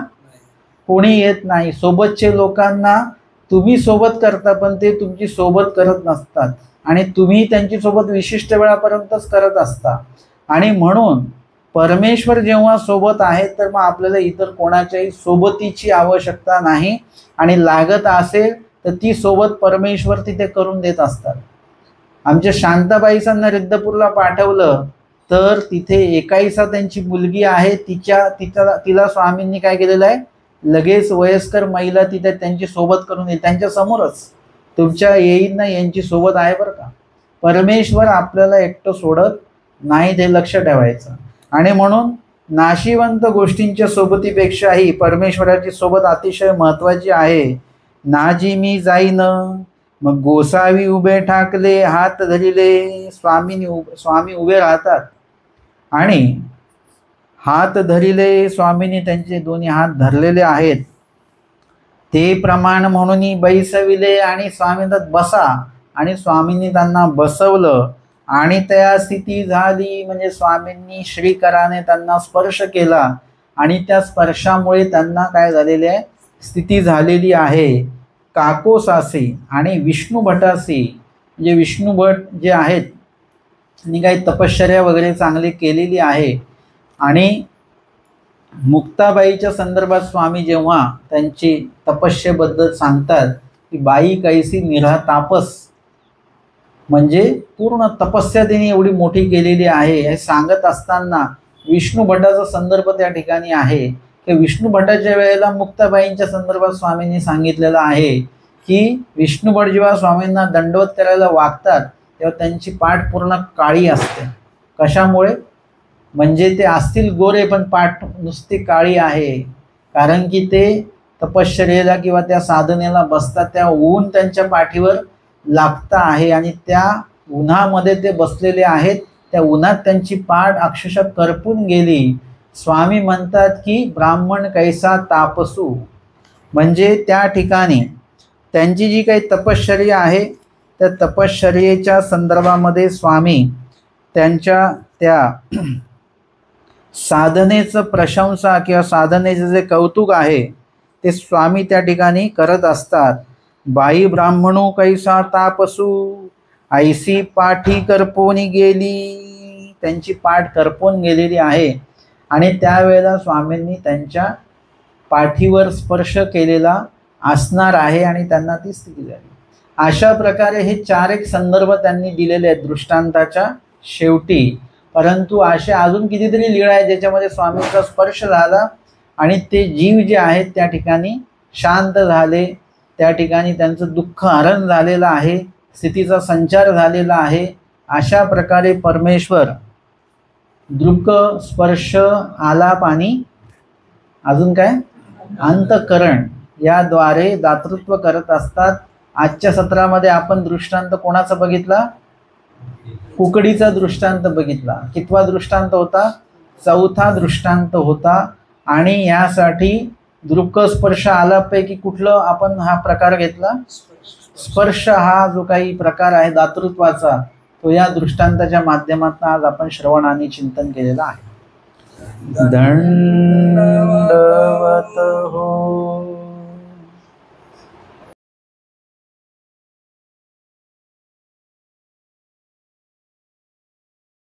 Speaker 1: कोणी येत नाही. सोबतचे लोकांना तुम्ही सोबत करता पण ते तुमची सोबत करत नसतात, आणि तुम्ही त्यांची सोबत विशिष्ट वेळापर्यंतच करत असता. आणि म्हणून परमेश्वर जेव्हा सोबत आहे तर मग आपल्याला इतर कोणाच्याही सोबतीची आवश्यकता नाही, आणि लागत असेल तर ती सोबत परमेश्वर तिथे करून देत असतात. आमच्या शांताबाईसांना रिद्धपूरला पाठवलं तर तिथे एकाईसा त्यांची मुलगी आहे, तिला स्वामींनी काय केलेलं आहे, लगेच वयस्कर महिला तिथे त्यांची सोबत करून येईल, त्यांच्या समोरच तुमच्या येईन ना यांची सोबत आहे बरं का. परमेश्वर आपल्याला एकटं सोडत नाही, ते लक्ष ठेवायचं. आणि म्हणून नाशिवंत गोष्टींच्या सोबतीपेक्षाही परमेश्वराची सोबत अतिशय महत्त्वाची आहे. नाजी मी जाईन, मग गोसावी उभे ठाकले हात धरिले, स्वामी उभे राहतात आणि हात धरिले, स्वामींनी त्यांचे दोन्ही हात धरलेले आहेत. ते प्रमाण म्हणून बैसविले, आणि स्वामी बसा, आणि स्वामींनी त्यांना बसवलं आणि त्या स्थिती झाली. म्हणजे स्वामींनी श्रीकराने त्यांना स्पर्श केला आणि त्या स्पर्शामुळे त्यांना काय झालेले आहे, स्थिती झालेली आहे. काकोसासी आणि विष्णू भटासी, म्हणजे विष्णू भट जे आहेत त्यांनी काही तपश्चर्या वगैरे चांगली केलेली आहे. आणि मुक्ताबाईच्या संदर्भात स्वामी जेव्हा त्यांची तपश्चर्येबद्दल सांगतात की बाई कैसी निरा तापस, म्हणजे पूर्ण तपस्या तिने एवढी मोठी केलेली आहे हे सांगत असताना विष्णू भटाचा संदर्भ त्या ठिकाणी आहे की विष्णू भटाच्या वेळेला मुक्ताबाईंच्या संदर्भात स्वामींनी सांगितलेलं आहे की विष्णू भट जेव्हा स्वामींना दंडवत करायला वागतात तेव्हा त्यांची पाठ पूर्ण काळी असते. कशामुळे? म्हणजे ते असतील गोरे पण पाठ नुसती काळी आहे, कारण की ते तपश्चर्येला किंवा त्या साधनेला बसतात त्या ऊन त्यांच्या पाठीवर लागतं आहे आणि त्या उन्हामध्ये ते बसलेले आहेत. त्या उन्हात त्यांची पाठ अक्षरशः करपून गेली. स्वामी म्हणतात की ब्राह्मण कैसा तापसू, म्हणजे त्या ठिकाणी त्यांची जी काही तपश्चर्या आहे त्या तपश्चर्येच्या संदर्भामध्ये स्वामी त्यांच्या त्या साधनेचं प्रशंसा किंवा साधनेचं जे कौतुक आहे ते स्वामी त्या ठिकाणी करत असतात. बाई ब्राह्मणो कैसा तापसू, ऐसी पाठी करपोनी गेली, त्यांची पाठ करपून गेलेली आहे आणि त्यावेळेला स्वामींनी त्यांच्या पाठीवर स्पर्श केलेला असणार आहे आणि त्यांना ती स्थिती झाली. अशा प्रकारे हे 4 एक संदर्भ त्यांनी दिलेले आहेत दृष्टांताच्या शेवटी. परंतु असे अजून कितीतरी लीळा आहेत ज्याच्यामध्ये स्वामींचा स्पर्श झाला आणि ते जीव जे आहेत त्या ठिकाणी शांत झाले, त्या ठिकाणी त्यांचं दुःख हरण झालेलं आहे, स्थितीचा संचार झालेला आहे. अशा प्रकारे परमेश्वर दृक, स्पर्श, आलाप आणि अजून काय अंतःकरण याद्वारे दातृत्व करत असतात. आजच्या सत्रामध्ये आपण दृष्टांत कोणाचा बघितला? कुकडीचा दृष्टांत बघितला. कितवा दृष्टांत होता? 4था दृष्टांत होता. आणि यासाठी दृक, स्पर्श, आलापैकी कुठलं आपण हा प्रकार घेतला? स्पर्श हा जो काही प्रकार आहे दातृत्वाचा तो या दृष्टांताच्या माध्यमातून आज आपण श्रवण आणि चिंतन केलेलं आहे. दंडवत हो.